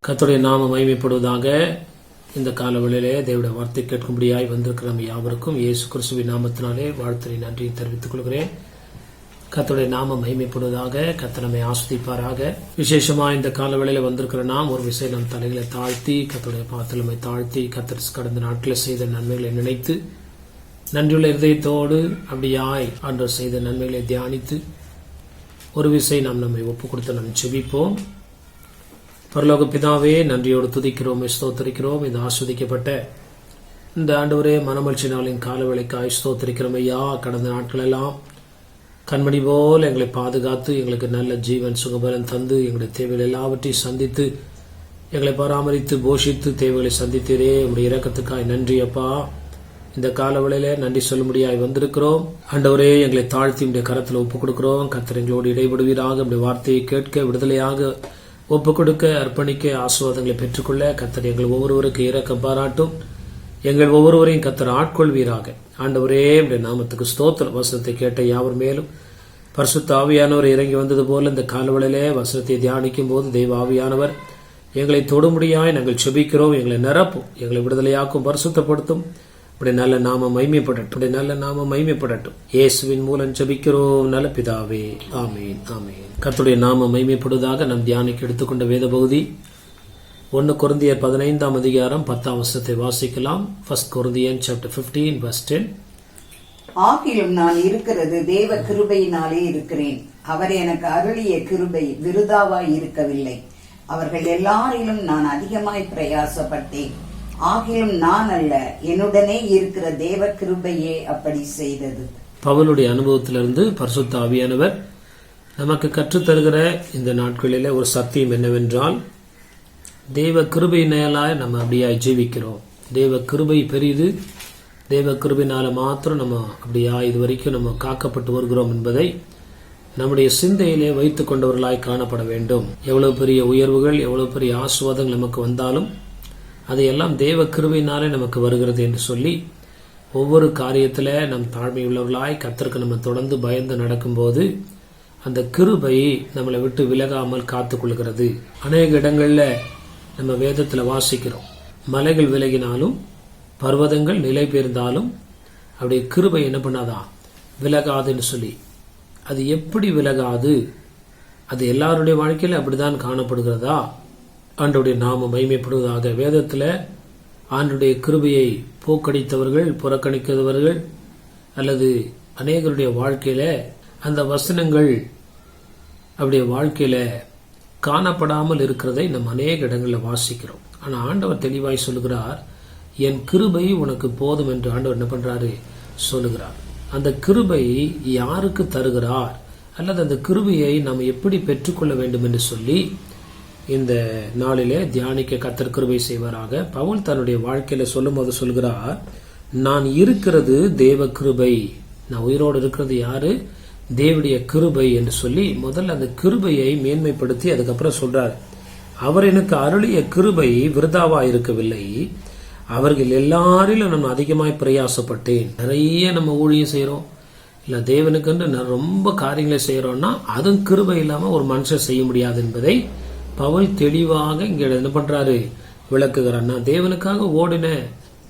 கர்த்தருடைய நாமம் மகிமைப்படுவதாக. இந்த காலவெளியிலே தேவனுடைய வார்த்தை கேட்கும்படியாய் வந்திருக்கிற நம்ம யாவருக்கும் இயேசு கிறிஸ்துவின் நாமத்தினாலே வாழ்த்தலை நன்றியை தெரிவித்துக் கொள்கிறேன். கர்த்தருடைய நாமம் மகிமைப்படுவதாக. கர்த்தர் நம்மை ஆஸ்வதிப்பாராக. விசேஷமா இந்த காலவெளியில வந்திருக்கிற நாம் ஒரு விஷயம் நம் தலைகளை தாழ்த்தி கர்த்தருடைய பாதத்தில் நம்மை தாழ்த்தி கர்த்தர் கடந்த நாட்களில் செய்த நன்மைகளை நினைத்து நன்றியுள்ள இருதயத்தோடு அப்படியாய் ஆண்டவர் செய்த நன்மைகளை தியானித்து ஒரு விஷயம் நாம் நம்மை ஒப்புக் கொடுத்து நாம் செபிப்போம். பரலோக பிதாவே, நன்றியோடு துதிக்கிறோம், ஸ்தோத்திரிக்கிறோம். இந்த ஆஸ்வதிக்கப்பட்ட இந்த ஆண்டவரே மனமகிழ்ச்சி நாளின் காலவேளைக்காய் ஸ்தோத்திரிக்கிறோம் ஐயா. கடந்த நாட்கள் எல்லாம் கண்மணி போல் எங்களை பாதுகாத்து எங்களுக்கு நல்ல ஜீவன் சுகபலன் தந்து எங்களுடைய தேவைகள் எல்லாவற்றையும் சந்தித்து எங்களை பராமரித்து போஷித்து தேவைகளை சந்தித்தீரே. உங்களுடைய இரக்கத்துக்காய் நன்றி அப்பா. இந்த காலவேளையில நன்றி சொல்லும்படியாய் வந்திருக்கிறோம். ஆண்டவரே, எங்களை தாழ்த்தி உடைய கரத்தில் ஒப்புக் கொடுக்கிறோம். கர்த்தர் எங்களோடு இடைபடுவீராக. உடைய வார்த்தையை கேட்க விடுதலையாக ஒப்புக் கொடுக்க அர்ப்பணிக்க ஆசீர்வாதங்களை பெற்றுக்கொள்ள கர்த்தர் எங்கள் ஒவ்வொருவருக்கு இரக்கம் பாராட்டும். எங்கள் ஒவ்வொருவரையும் கர்த்தர் ஆட்கொள்வீராக. ஆண்டவரே, உடைய நாமத்துக்கு ஸ்தோத்திரம். வசனத்தை கேட்ட யாவர் மேலும் பரிசுத்த ஆவியானவர் இறங்கி வந்தது போல இந்த காலவெளியிலே வசனத்தை தியானிக்கும் போது தெய்வ ஆவியானவர் எங்களை தொடுமுடியாய் நாங்கள் செபிக்கிறோம். எங்களை நிரப்பும், எங்களை விடுதலையாக்கும், பரிசுத்தப்படுத்தும். இப்படி நல்ல நாம மகிமைப்படட்டும், இப்படி நல்ல நாம மகிமைப்படட்டும். இயேசுவின் மூலம் ஜெபிக்கிறோம் நல்ல பிதாவே, ஆமீன், ஆமீன். கர்த்தருடைய நாம மகிமைப்படுவதாக. நம் தியானிக்கு எடுத்துக்கொண்ட வேத பகுதி 1 கொரிந்தியர் 15 அதிகாரம் 10 வசனத்தை வாசிக்கலாம். 1 Corinthians chapter 15 verse 10. ஆகிலும் நான் இருக்கிறது தேவ கிருபையினாலே இருக்கிறேன். அவர் எனக்கு அருளிய கிருபை விருதாவாய் இருக்கவில்லை. அவர்கள் எல்லாரிலும் நான் அதிகமாய் பிரயாசப்பட்டேன். ஆகிலும் நான் அல்ல, என்னுடனே இருக்கிற தேவ கிருபையே அப்படி செய்தது. பவுலுடைய அனுபவத்திலிருந்து பரிசுத்த ஆவியானவர் நமக்கு கற்றுத்தருகிற இந்த நாட்களிலே ஒரு சத்தியம் என்னவென்றால், தேவ கிருபையினால நம்ம அப்படியாய் ஜீவிக்கிறோம். தேவ கிருபை பெரிது. தேவ கிருபையினால மாத்திரம் நம்ம அப்படியா இதுவரைக்கும் நம்ம காக்கப்பட்டு வருகிறோம் என்பதை நம்முடைய சிந்தையிலே வைத்துக் கொண்டவர்களாய் காணப்பட வேண்டும். எவ்வளவு பெரிய உயர்வுகள், எவ்வளவு பெரிய ஆசீர்வாதங்கள் நமக்கு வந்தாலும் அதையெல்லாம் தேவ கிருபையினாலே நமக்கு வருகிறது என்று சொல்லி ஒவ்வொரு காரியத்துல நம் தாழ்மை உள்ளவர்களாய் கர்த்தருக்கு நம்ம தொடர்ந்து பயந்து நடக்கும்போது அந்த கிருபை நம்மளை விட்டு விலகாமல் காத்துக் கொள்கிறது. அநேக இடங்கள்ல நம்ம வேதத்துல வாசிக்கிறோம், மலைகள் விலகினாலும் பர்வதங்கள் நிலை பெயர்ந்தாலும் அப்படி கிருபை என்ன பண்ணாதா, விலகாதுன்னு சொல்லி. அது எப்படி விலகாது? அது எல்லாருடைய வாழ்க்கையில அப்படிதான் காணப்படுகிறதா? ஆண்டவருடைய நாமம் மகிமைப்படுவதாக. வேதத்துல ஆண்டவருடைய கிருபையை போக்கடித்தவர்கள், புறக்கணிக்கிறவர்கள் அல்லது அநேகருடைய வாழ்க்கையில அந்த வசனங்கள் அப்படியே வாழ்க்கையில காணப்படாமல் இருக்கிறதை நம்ம அநேக இடங்களில் வாசிக்கிறோம். ஆனா ஆண்டவர் தெளிவாய் சொல்லுகிறார், என் கிருபை உனக்கு போதும் என்று ஆண்டவர் என்ன பண்றாரு சொல்லுகிறார். அந்த கிருபை யாருக்கு தருகிறார் அல்லது அந்த கிருபையை நாம் எப்படி பெற்றுக்கொள்ள வேண்டும் என்று சொல்லி இந்த நாளிலே தியானிக்க கர்த்தர் கிருபை செய்வாராக. பவுல் தன்னுடைய வாழ்க்கையில சொல்லும் போது சொல்கிறார், நான் இருக்கிறது தேவ கிருபை. நான் உயிரோடு இருக்கிறது யாரு? தேவனுடைய கிருபை என்று சொல்லி முதல்ல அந்த கிருபையை மேன்மைப்படுத்தி அதுக்கப்புறம் சொல்றார், அவர் எனக்கு அருளிய கிருபை விருதாவா இருக்கவில்லை. அவர்கள் எல்லாரிலும் நான் அதிகமாய் பிரயாசப்பட்டேன். நிறைய நம்ம ஊழியம் செய்யறோம், இல்ல தேவனுக்கு ரொம்ப காரியங்களை செய்யறோம்னா அதுவும் கிருபை இல்லாம ஒரு மனுஷன் செய்ய முடியாது என்பதை பவுல் தெளிவாக இங்க என்ன பண்றாரு, விளக்குகிறார். நான் தேவனுக்காக ஓடினேன்,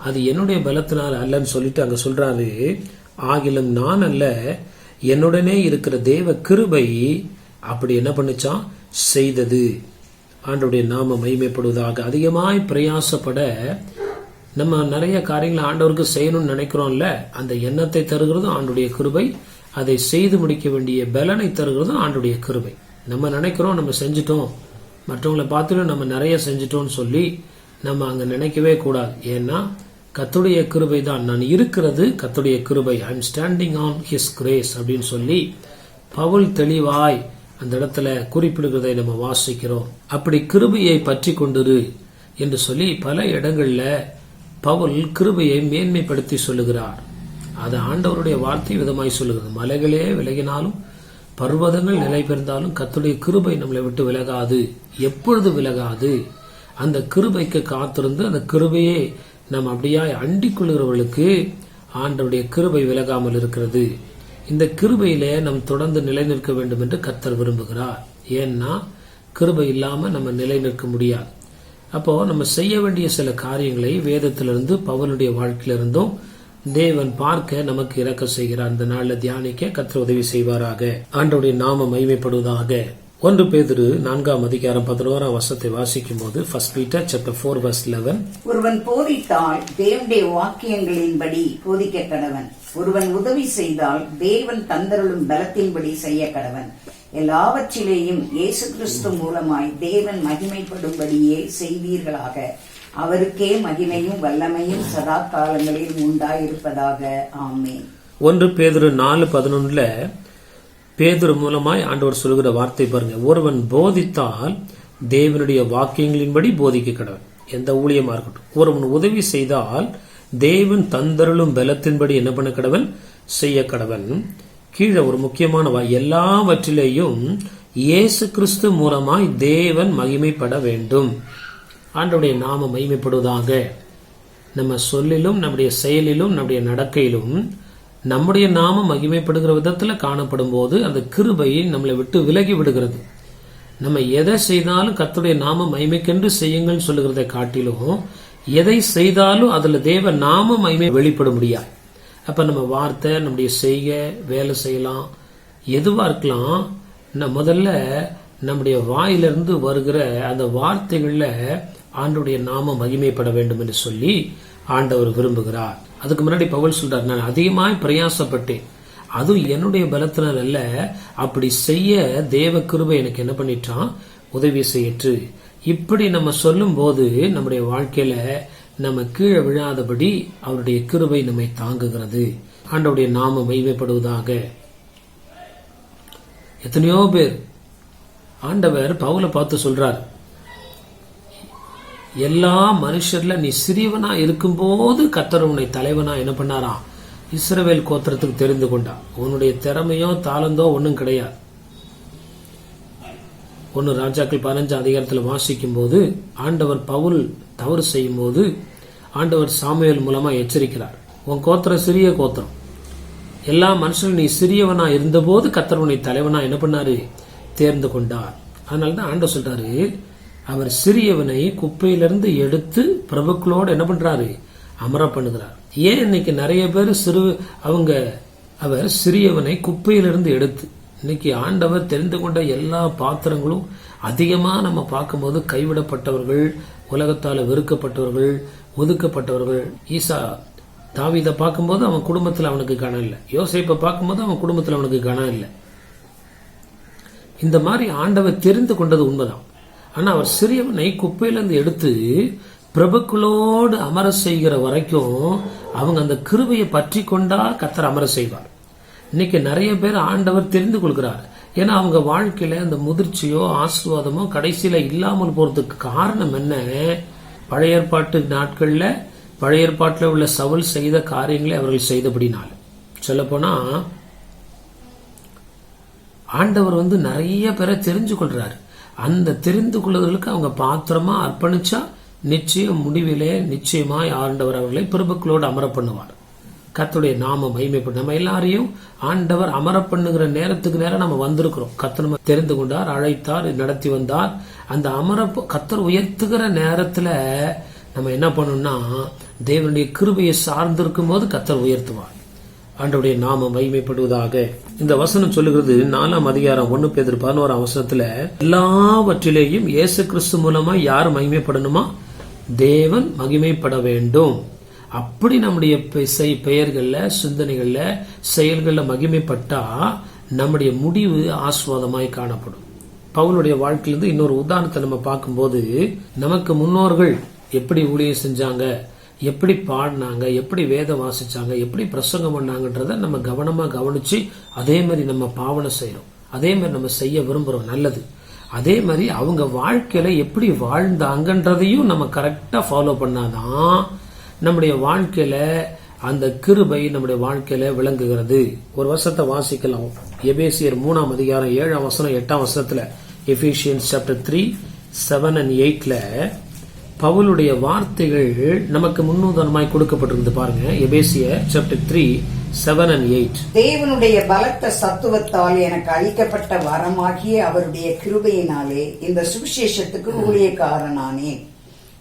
அது என்னுடைய பலத்தினால் அல்லன்னு சொல்லிட்டு அங்க சொல்றாரு, ஆகிலும் நான் அல்ல, என்னுடனே இருக்கிற தேவ கிருபை அப்படி என்ன பண்ணுச்சான், செய்தது. ஆண்டவருடைய நாம மகிமைப்படுவதாக. அதிகமாய் பிரயாசப்பட நம்ம நிறைய காரியங்களை ஆண்டவருக்கு செய்யணும்னு நினைக்கிறோம்ல, அந்த எண்ணத்தை தருகிறதும் ஆண்டுடைய கிருபை, அதை செய்து முடிக்க வேண்டிய பலனை தருகிறதும் ஆண்டுடைய கிருபை. நம்ம நினைக்கிறோம் நம்ம செஞ்சிட்டோம், மற்றவங்களை பார்த்துட்டு நம்ம நிறைய செஞ்சிட்டோம்னு சொல்லி நம்ம அங்க நினைக்கவே கூடாது. ஏன்னா கர்த்தருடைய கிருபை தான். நான் இருக்கிறது கர்த்தருடைய கிருபை, I am standing on his grace அப்படின்னு சொல்லி பவுல் தெளிவாய் அந்த இடத்துல குறிப்பிடுகிறதை நம்ம வாசிக்கிறோம். அப்படி கிருபையை பற்றி கொண்டிரு என்று சொல்லி பல இடங்கள்ல பவுல் கிருபையை மேன்மைப்படுத்தி சொல்லுகிறார். அது ஆண்டவருடைய வார்த்தை விதமாய் சொல்லுகிறது. மலைகளே விலகினாலும் பர்வதங்கள் நிலை பெயர்ந்தாலும் கர்த்தருடைய கிருபை நம்மளை விட்டு விலகாது. எப்பொழுது விலகாது? அந்த கிருபைக்கு காத்திருந்து அந்த கிருபையை நாம் அப்படியாய் அண்டிக் கொள்கிறவர்களுக்கு ஆண்டவருடைய கிருபை விலகாமல் இருக்கிறது. இந்த கிருபையிலே நாம் தொடர்ந்து நிலை நிற்க வேண்டும் என்று கர்த்தர் விரும்புகிறார். ஏன்னா கிருபை இல்லாம நம்ம நிலை நிற்க முடியாது. அப்போ நம்ம செய்ய வேண்டிய சில காரியங்களை வேதத்திலிருந்து பவுலுடைய வாழ்க்கையிலிருந்தும் தேவன் பார்க்க நமக்கு இரக்கம் செய்கிறார். இந்த நாள்ல தியானிக்க கர்த்தர் உதவி செய்வாராக. ஆண்டவருடைய நாமம் மகிமைப்படுவதாக. 1 பேதுரு 4:11 வசனத்தை வாசிக்கும் போது 1 Peter chapter 4 verse 11, ஒருவன் போதித்தால் தேவனுடைய வாக்கியங்களின்படி போதிக்க கடவன். ஒருவன் உதவி செய்தால் தேவன் தந்தருளும் பலத்தின்படி செய்ய கடவன். எல்லாவற்றிலேயும் இயேசு கிறிஸ்து மூலமாய் தேவன் மகிமைப்படும்படியே செய்வீர்களாக. அவருக்கே மகிமையும் வல்லமையும் சதா காலங்களில் உண்டாயிருப்பதாக. ஆமென். 1 பேதுரு 4:11 பேதுரு மூலமாய் ஆண்டவர் சொல்கிற வார்த்தை பாருங்க. ஒருவன் போதித்தால் தேவனுடைய வாக்கியங்களின்படி போதிக்க கடவன். எந்த ஊழியமா இருக்கட்டும். ஒருவன் உதவி செய்தால் தேவன் தந்தருளும் பலத்தின்படி என்ன பண்ண கடவன்? செய்ய கடவன். கீழே ஒரு முக்கியமான எல்லாவற்றிலேயும் இயேசு கிறிஸ்து மூலமாய் தேவன் மகிமைப்பட வேண்டும். ஆண்டவருடைய நாமம் மகிமைப்படுவதாக. நம்ம சொல்லிலும் நம்முடைய செயலிலும் நம்முடைய நடக்கையிலும் நம்முடைய நாமம் மகிமைப்படுகிற விதத்துல காணப்படும் போது அந்த கிருபை நம்மளை விட்டு விலகி விடுகிறது. நம்ம எதை செய்தாலும் கர்த்தருடைய நாமம் மகிமைக்கென்று செய்யுங்கள் சொல்லுகிறதை காட்டிலும் எதை செய்தாலும் அதுல தேவ நாம மகிமை வெளிப்பட முடியாது. அப்ப நம்ம வார்த்தை, நம்முடைய செய்க, வேலை செய்யலாம், எதுவா இருக்கலாம். முதல்ல நம்முடைய வாயிலிருந்து வருகிற அந்த வார்த்தைகள்ல ஆண்டவருடைய நாமம் மகிமைப்பட வேண்டும் என்று சொல்லி ஆண்டவர் விரும்புகிறார். அதுக்கு முன்னாடி பவுல் சொல்றார், நான் அதிகமாய் பிரயாசப்பட்டேன், அதுவும் என்னுடைய பலத்தினால் அல்ல, அப்படி செய்ய தேவ கிருபை எனக்கு என்ன பண்ணிட்டான்? உதவி செய்யற்று. இப்படி நம்ம சொல்லும் போது நம்முடைய வாழ்க்கையில நம்ம கீழே விழாதபடி அவருடைய கிருபை நம்மை தாங்குகிறது. ஆண்டவருடைய நாமம் மகிமைப்படுவதாக. எத்தனையோ பேர் ஆண்டவர் பவுலை பார்த்து சொல்றார், எல்லா மனுஷர்ல நீ சிறியவனா இருக்கும் போது கர்த்தர் உன்னை தலைவனா என்ன பண்ணாரா? இஸ்ரவேல் கோத்திரத்துக்கு தெரிந்து கொண்டா. உன்னுடைய திறமையோ தாளந்தோ ஒன்னும் கிடையாது. 1 ராஜாக்கள் 15 வாசிக்கும் போது ஆண்டவர் பவுல் தவறு செய்யும் போது ஆண்டவர் சாமுவேல் மூலமா எச்சரிக்கிறார், உன் கோத்திரம் சிறிய கோத்திரம், எல்லா மனுஷனும் நீ சிறியவனா இருந்த போது கர்த்தர் உன்னை தலைவனா என்ன பண்ணாரு? தேர்ந்து கொண்டார். அதனாலதான் ஆண்டவர் சொல்றாரு, அவர் சிறியவனை குப்பையிலிருந்து எடுத்து பிரபுக்களோடு என்ன பண்றாரு? அமர பண்ணுகிறார். ஏன் இன்னைக்கு நிறைய பேர் அவர் சிறியவனை குப்பையிலிருந்து எடுத்து, இன்னைக்கு ஆண்டவர் தெரிந்து கொண்ட எல்லா பாத்திரங்களும் அதிகமா நம்ம பார்க்கும்போது கைவிடப்பட்டவர்கள், உலகத்தால வெறுக்கப்பட்டவர்கள், ஒதுக்கப்பட்டவர்கள். ஈசா தாவீதை பார்க்கும்போது அவன் குடும்பத்தில் அவனுக்கு கனம் இல்லை. யோசேப்பை பார்க்கும்போது அவன் குடும்பத்தில் அவனுக்கு கனம் இல்லை. இந்த மாதிரி ஆண்டவர் தெரிந்து கொண்டது உண்மைதான். ஆனா அவர் சிறியவனை குப்பையிலிருந்து எடுத்து பிரபுக்களோடு அமர செய்கிற வரைக்கும் அவங்க அந்த கிருபையை பற்றி கொண்டா கர்த்தர் அமர செய்வார். இன்னைக்கு நிறைய பேர் ஆண்டவர் தெரிந்து கொள்கிறார். ஏன்னா அவங்க வாழ்க்கையில அந்த முதிர்ச்சியோ ஆசீர்வாதமோ கடைசியில இல்லாமல் போறதுக்கு காரணம் என்ன? பழைய ஏற்பாட்டு நாட்கள்ல பழைய ஏற்பாட்டில் உள்ள சவுல் செய்த காரியங்களை அவர்கள் செய்தபடினால. சொல்ல போனா ஆண்டவர் நிறைய பேரை தெரிஞ்சு கொள்றாரு. அந்த தெரிந்து கொள்வதற்கு அவங்க பாத்திரமா அர்ப்பணிச்சா நிச்சயம் முடிவிலே நிச்சயமாய் ஆண்டவர் அவர்களை பிரபுக்களோடு அமர பண்ணுவார். கர்த்தருடைய நாம மகிமைப்படும். நம்ம எல்லாரையும் ஆண்டவர் அமர பண்ணுகிற நேரத்துக்கு நேரம் நம்ம வந்திருக்கிறோம். கர்த்தர் நம்ம தெரிந்து கொண்டார், அழைத்தார், நடத்தி வந்தார். அந்த கர்த்தர் உயர்த்துகிற நேரத்துல நம்ம என்ன பண்ணணும்னா தேவனுடைய கிருபையை சார்ந்திருக்கும் போது கர்த்தர் உயர்த்துவார். ஆண்டவருடைய நாமம் மகிமைப்படுவதாக. இந்த வசனம் சொல்லுகிறது 4 அதிகாரம் 1 பேதுரு 11 வசனத்துல, எல்லாவற்றிலேயும் இயேசு கிறிஸ்து மூலமா யார் மகிமைப்படணுமா? தேவன் மகிமைப்பட வேண்டும். அப்படி நம்முடைய பெயர்கள்ல, சிந்தனைகள்ல, செயல்கள்ல மகிமைப்பட்டா நம்முடைய முடிவு ஆஸ்வாதமாய் காணப்படும். பவுலுடைய வாழ்க்கையிலிருந்து இன்னொரு உதாரணத்தை நம்ம பார்க்கும்போது, நமக்கு முன்னோர்கள் எப்படி ஊழியம் செஞ்சாங்க, எப்படி பாடினாங்க, எப்படி வேதம் வாசிச்சாங்க, எப்படி பிரசங்கம் பண்ணாங்கன்றத நம்ம கவனமா கவனிச்சு அதே மாதிரி நம்ம பாவனை செய்யறோம். அதே மாதிரி நம்ம செய்ய விரும்புறோம், நல்லது. அதே மாதிரி அவங்க வாழ்க்கையில எப்படி வாழ்ந்தாங்கன்றதையும் நம்ம கரெக்டா ஃபாலோ பண்ணாதான் நம்முடைய வாழ்க்கையில அந்த கிருபை நம்முடைய வாழ்க்கையில விளங்குகிறது. ஒரு வசனத்தை வாசிக்கலாம். எபேசியர் 3 அதிகாரம் 7 வசனம் 8 வசனத்துல, எபிசியன்ஸ் சாப்டர் 3 7 and 8ல பவுலுடைய வார்த்தைகள் நமக்கு முன்னுதாரணமாய் கொடுக்கப்பட்டிருக்கு. பாருங்க, எபேசியர் சாப்டர் 3 7 and 8. தேவனுடைய பலத்த சத்துவத்தால் எனக்கு அளிக்கப்பட்ட வரமாகிய அவருடைய கிருபையினாலே இந்த சுவிசேஷத்துக்கு ஊழியக்காரனானே.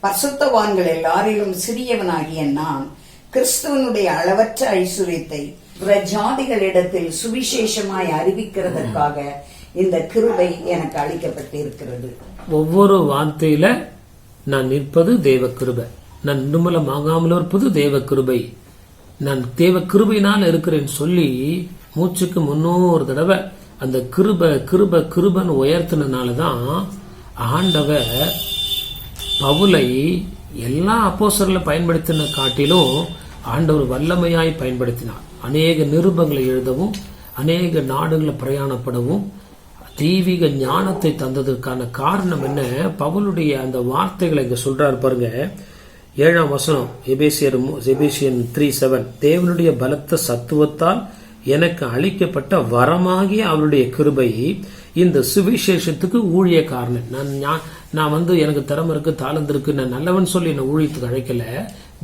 பரிசுத்தவான்கள் எல்லாரிலும் சிறியவனாகிய நான் கிறிஸ்துவனுடைய அளவற்ற ஐஸ்வர்யத்தை ஜாதிகளிடத்தில் சுவிசேஷமாய் அறிவிக்கிறதற்காக இந்த கிருபை எனக்கு அளிக்கப்பட்டிருக்கிறது. ஒவ்வொரு வார்த்தையில நான் நிற்பது தேவ கிருபை, நான் நிர்மலமாகாமல் இருப்பது தேவ கிருபை, நான் தேவ கிருபையினால் இருக்கிறேன்னு சொல்லி மூச்சுக்கு 300 தடவை அந்த கிருபை கிருபை கிருபன்னு உயர்த்தினாலதான் ஆண்டவர் பவுலை எல்லா அப்போஸ்தலர்களை பயன்படுத்தின காட்டிலும் ஆண்டவர் வல்லமையாய் பயன்படுத்தினார். அநேக நிருபங்களை எழுதவும், அநேக நாடுகளை பிரயாணப்படவும், தெய்வீக ஞானத்தை தந்ததற்கான காரணம் என்ன? பவுலுடைய அந்த வார்த்தைகளை இங்க சொல்றாரு பாருங்க. 7ஆம் வசனம், எபேசியன் 3:7, தேவனுடைய பலத்த சத்துவத்தால் எனக்கு அளிக்கப்பட்ட வரமாகிய அவருடைய கிருபை இந்த சுவிசேஷத்துக்கு ஊழியக்காரன். நான் எனக்கு திறமை இருக்கு, தாளந்து இருக்கு, நான் நல்லவன் சொல்லி என்ன ஊழியத்துக்கு அழைக்கல.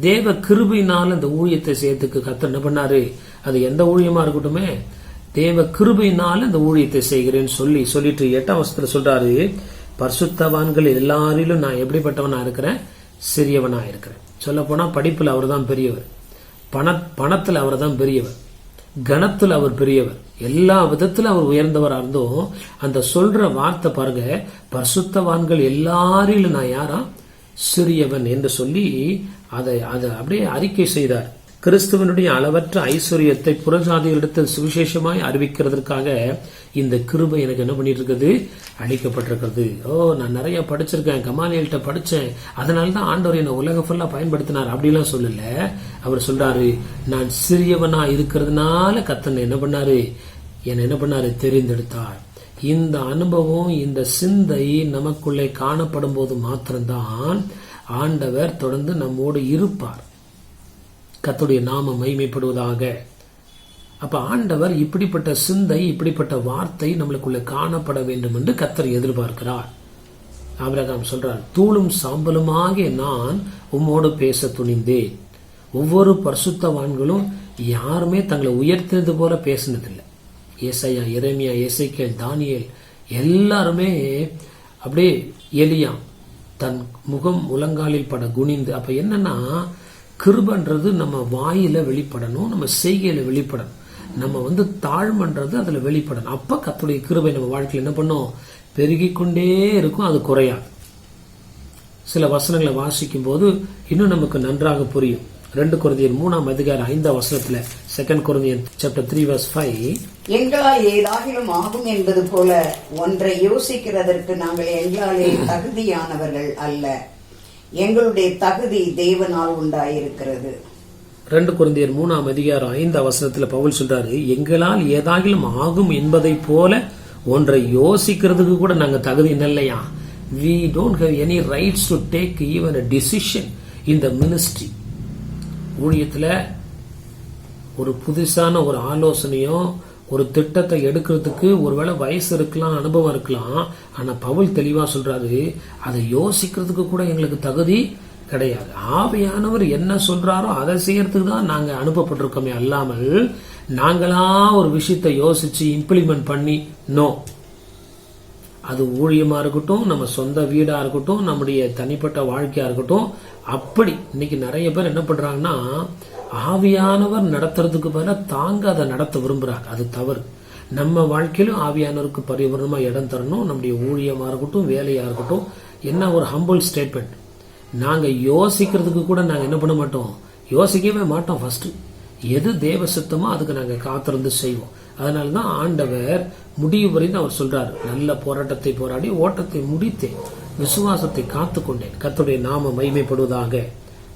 தேவ கிருபையினால இந்த ஊழியத்தை செய்யறதுக்கு கர்த்தர் என்ன பண்ணாரு? அது எந்த ஊழியமா இருக்கட்டுமே, தேவ கிருபையினால இந்த ஊழியத்தை செய்கிறேன்னு சொல்லிட்டு 8ஆம் வசனத்துல சொல்றாரு, பரிசுத்தவான்கள் எல்லாரிலும் நான் எப்படிப்பட்டவனா இருக்கிறேன்? சிறியவனா இருக்கிறேன். சொல்ல போனா படிப்புல அவர் தான் பெரியவர், பணத்துல அவர் தான் பெரியவர், கணத்துல அவர் பெரியவர், எல்லா விதத்துல அவர் உயர்ந்தவரா இருந்தும் அந்த சொல்ற வார்த்தை பாருங்க, பரிசுத்தவான்கள் எல்லாரிலும் நான் யாரா? சிறியவன் என்று சொல்லி அதை அப்படியே அறிக்கை செய்தார். கிறிஸ்துவனுடைய அளவற்ற ஐஸ்வர்யத்தை புறஜாதிகளிடத்தில் சுவிசேஷமாய் அறிவிக்கிறதுக்காக இந்த கிருபை எனக்கு என்ன பண்ணிட்டு இருக்குது? அளிக்கப்பட்டிருக்கிறது. நான் நிறைய படிச்சிருக்கேன், கமாலியல்கிட்ட படிச்சேன், அதனாலதான் ஆண்டவர் என்ன உலக ஃபுல்லா பயன்படுத்தினார் அப்படிலாம் சொல்லல. அவர் சொல்றாரு, நான் சிறியவனா இருக்கிறதுனால கர்த்தர் என்ன பண்ணாரு? தெரிந்தெடுத்தார். இந்த அனுபவம், இந்த சிந்தை நமக்குள்ளே காணப்படும் போது மாத்திரம்தான் ஆண்டவர் தொடர்ந்து நம்மோடு இருப்பார். கர்த்தருடைய நாமம் மகிமைப்படுவதாக. அப்ப ஆண்டவர் இப்படிப்பட்ட சிந்தை, இப்படிப்பட்ட வார்த்தை நம்மளுக்குள்ள காணப்பட வேண்டும் என்று கர்த்தர் எதிர்பார்க்கிறார். ஆபிரகாம் சொல்றார், தூளும் சாம்பலுமாகிய நான் உம்மோடு பேச துணிந்தேன். ஒவ்வொரு பரிசுத்தவான்களும் யாருமே தங்களை உயர்த்தினது போல பேசினதில்லை. ஏசாயா, எரேமியா, எசேக்கியேல், தானியேல் எல்லாருமே அப்படியே எலியா தன் முகம் முழங்காலில் பட குனிந்து. அப்ப என்னன்னா, கிருபன்றது நம்ம வாயில வெளிப்படணும், நம்ம செய்கையில வெளிப்படணும், நம்ம தாழ்மன்றது அதுல வெளிப்படணும். அப்ப கர்த்தருடைய கிருபை நம்ம வாழ்க்கையில் என்ன பண்ணும்? பெருகிக்கொண்டே இருக்கும், அது குறையாது. சில வசனங்களை வாசிக்கும் போது இன்னும் நமக்கு நன்றாக புரியும். 2 கொரிந்தியர் 3ஆம் அதிகாரம் 5ஆம் வசனத்துல, 2 கொரிந்தியர் chapter 3:5, எங்களால் ஏதாகிலும் ஆகும் என்பது போல ஒன்றை யோசிக்கிறதற்கு நாங்கள் எங்களாலே தகுதியானவர்கள் அல்ல, எங்களுடைய தகுதி தேவனால் உண்டாயிருக்கிறது. 2 கொரிந்தியர் 3ஆம் அதிகாரம் 5ஆம் வசனத்துல பவுல் சொல்றாரு, எங்களால் ஏதாகிலும் ஆகும் என்பதை போல ஒன்றை யோசிக்கிறதுக்கு கூட நாங்க தகுதி இல்லையா? We don't have any rights to take even a decision in the ministry. ஊழியத்துல ஒரு புதுசான ஒரு ஆலோசனையோ ஒரு திட்டத்தை எடுக்கிறதுக்கு ஒருவேளை வயசு இருக்கலாம், அனுபவம் இருக்கலாம். ஆனா பவுல் தெளிவா சொல்றாரு, அதை யோசிக்கிறதுக்கு கூட எங்களுக்கு தகுதி கிடையாது. ஆவியானவர் என்ன சொல்றாரோ அதை செய்யறதுக்கு தான் நாங்க அனுப்பப்பட்டிருக்கோமே அல்லாமல் நாங்களா ஒரு விஷயத்தை யோசிச்சு இம்ப்ளிமெண்ட் பண்ணி நோ. அது ஊழியமா இருக்கட்டும், நம்ம சொந்த வீடா இருக்கட்டும், நம்முடைய தனிப்பட்ட வாழ்க்கையா இருக்கட்டும். அப்படி இன்னைக்கு நிறைய பேர் என்ன பண்றாங்கன்னா, ஆவியானவர் நடத்துறதுக்கு பதிலா தாங்க அதை நடத்த விரும்புறாங்க. அது தவறு. நம்ம வாழ்க்கையிலும் ஆவியானவருக்கு பரிபூர்ணமா இடம் தரணும். நம்முடைய ஊழியமா இருக்கட்டும், வேலையா இருக்கட்டும். என்ன ஒரு ஹம்பிள் ஸ்டேட்மெண்ட், நாங்க யோசிக்கிறதுக்கு கூட நாங்க என்ன பண்ண மாட்டோம், யோசிக்கவே மாட்டோம். ஃபர்ஸ்ட் எது தேவ சித்தமோ அதுக்கு நாங்க காத்திருந்து செய்வோம். அதனாலதான் ஆண்டவர் முடிவு வரைந்து அவர் சொல்றாரு, நல்ல போராட்டத்தை போராடி ஓட்டத்தை முடித்தேன், விசுவாசத்தை காத்துக்கொண்டேன், கர்த்தருடைய நாமம் மகிமைப்படுவதாக.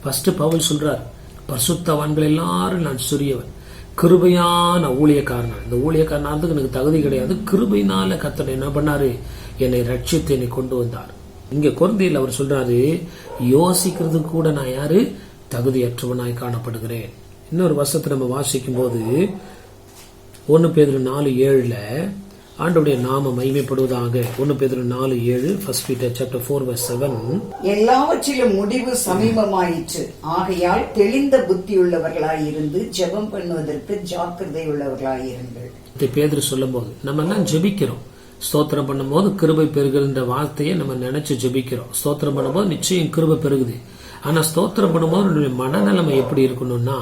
ஃபர்ஸ்ட் பவுல் சொல்றார், பரிசுத்தவான்கள் எல்லாரும் நான் சிறியவன், கிருபையான ஊழியக்காரன். இந்த ஊழியக்காரனாகிறதுக்கு எனக்கு தகுதி கிடையாது, கிருபையினால கர்த்தர் என்ன பண்ணாரு, என்னை ரட்சித்து என்னை கொண்டு வந்தார். இங்க கொரிந்தியர்ல அவர் சொல்றாரு, யோசிக்கிறதுக்கு கூட நான் யாரு, தகுதியற்றவனாய் காணப்படுகிறேன். இன்னொரு வருஷத்தை நம்ம வாசிக்கும் போது 1 பேதுரு 4:7 ஆண்டவருடைய நாம மகிமைப்படுவதாக. 1 பேதுரு 4:7, 1 Peter chapter 4:7, எல்லாவற்றிலும் முடிவு சமீபமாயிற்று, ஆகையால் தெளிந்த புத்தியுள்ளவர்களாயிருந்து ஜெபம் பண்ணுவதற்கு ஜாக்கிரதை உள்ளவர்களாயிருங்கள். பேதுரு சொல்லும் போது நம்ம எல்லாம் ஜெபிக்கிறோம், ஸ்தோத்திரம் பண்ணும்போது கிருபை பெருகுகின்ற வார்த்தையை நம்ம நினைச்சு ஜெபிக்கிறோம். ஸ்தோத்திரம் பண்ணும்போது நிச்சயம் கிருபை பெருகுது. ஆனா ஸ்தோத்திரம் பண்ணும்போது நம்முடைய மனநிலைமை எப்படி இருக்கணும்னா,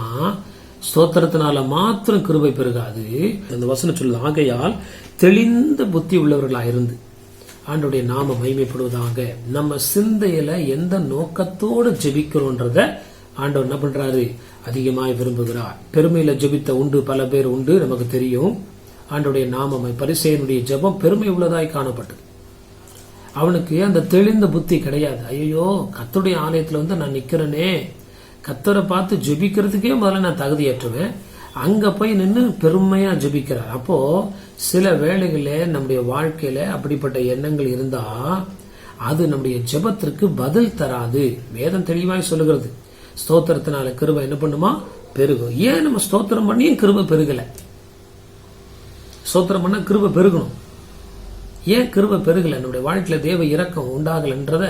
ஸ்தோத்திரத்தினால மாத்திரம் கிருபை பெருகாது. அந்த வசனம் சொல்லுது, ஆகையால் தெளிந்த புத்தி உள்ளவர்களா இருந்து ஆண்டவருடைய நாம மகிமைப்படுவதாக. நம்ம சிந்தையில எந்த நோக்கத்தோடு ஜெபிக்கிறோன்றத ஆண்டவர் என்ன பண்றாரு, அதிகமாய் விரும்புகிறார். பெருமையில ஜெபித்த உண்டு, பல பேர் உண்டு, நமக்கு தெரியும். ஆண்டவருடைய நாமம் பரிசேயனுடைய ஜெபம் பெருமை உள்ளதாய் காணப்பட்டது. அவனுக்கு அந்த தெளிந்த புத்தி கிடையாது. ஐயோ, கர்த்தருடைய ஆலயத்துல வந்து நான் நிக்கிறேனே, கர்த்தரை பார்த்து ஜெபிக்கிறதுக்கே முதல்ல நான் தகுதியேற்றுவேன், அங்க போய் நின்று பெருமையா ஜெபிக்கிறார். அப்போ சில வேளைகளே நம்முடைய வாழ்க்கையில அப்படிப்பட்ட எண்ணங்கள் இருந்தா அது நம்முடைய ஜெபத்திற்கு பதில் தராது. வேதம் தெளிவாய் சொல்லுகிறது, ஸ்தோத்திரத்தினால கிருபை என்ன பண்ணுமா, பெருகும். ஏன் நம்ம ஸ்தோத்திரம் பண்ணியும் கிருபை பெருகல? ஸ்தோத்திரம் பண்ண கிருபை பெருகணும். ஏன் கிருபை பெருகல? நம்முடைய வாழ்க்கையில தேவ இரக்கம் உண்டாகலன்றத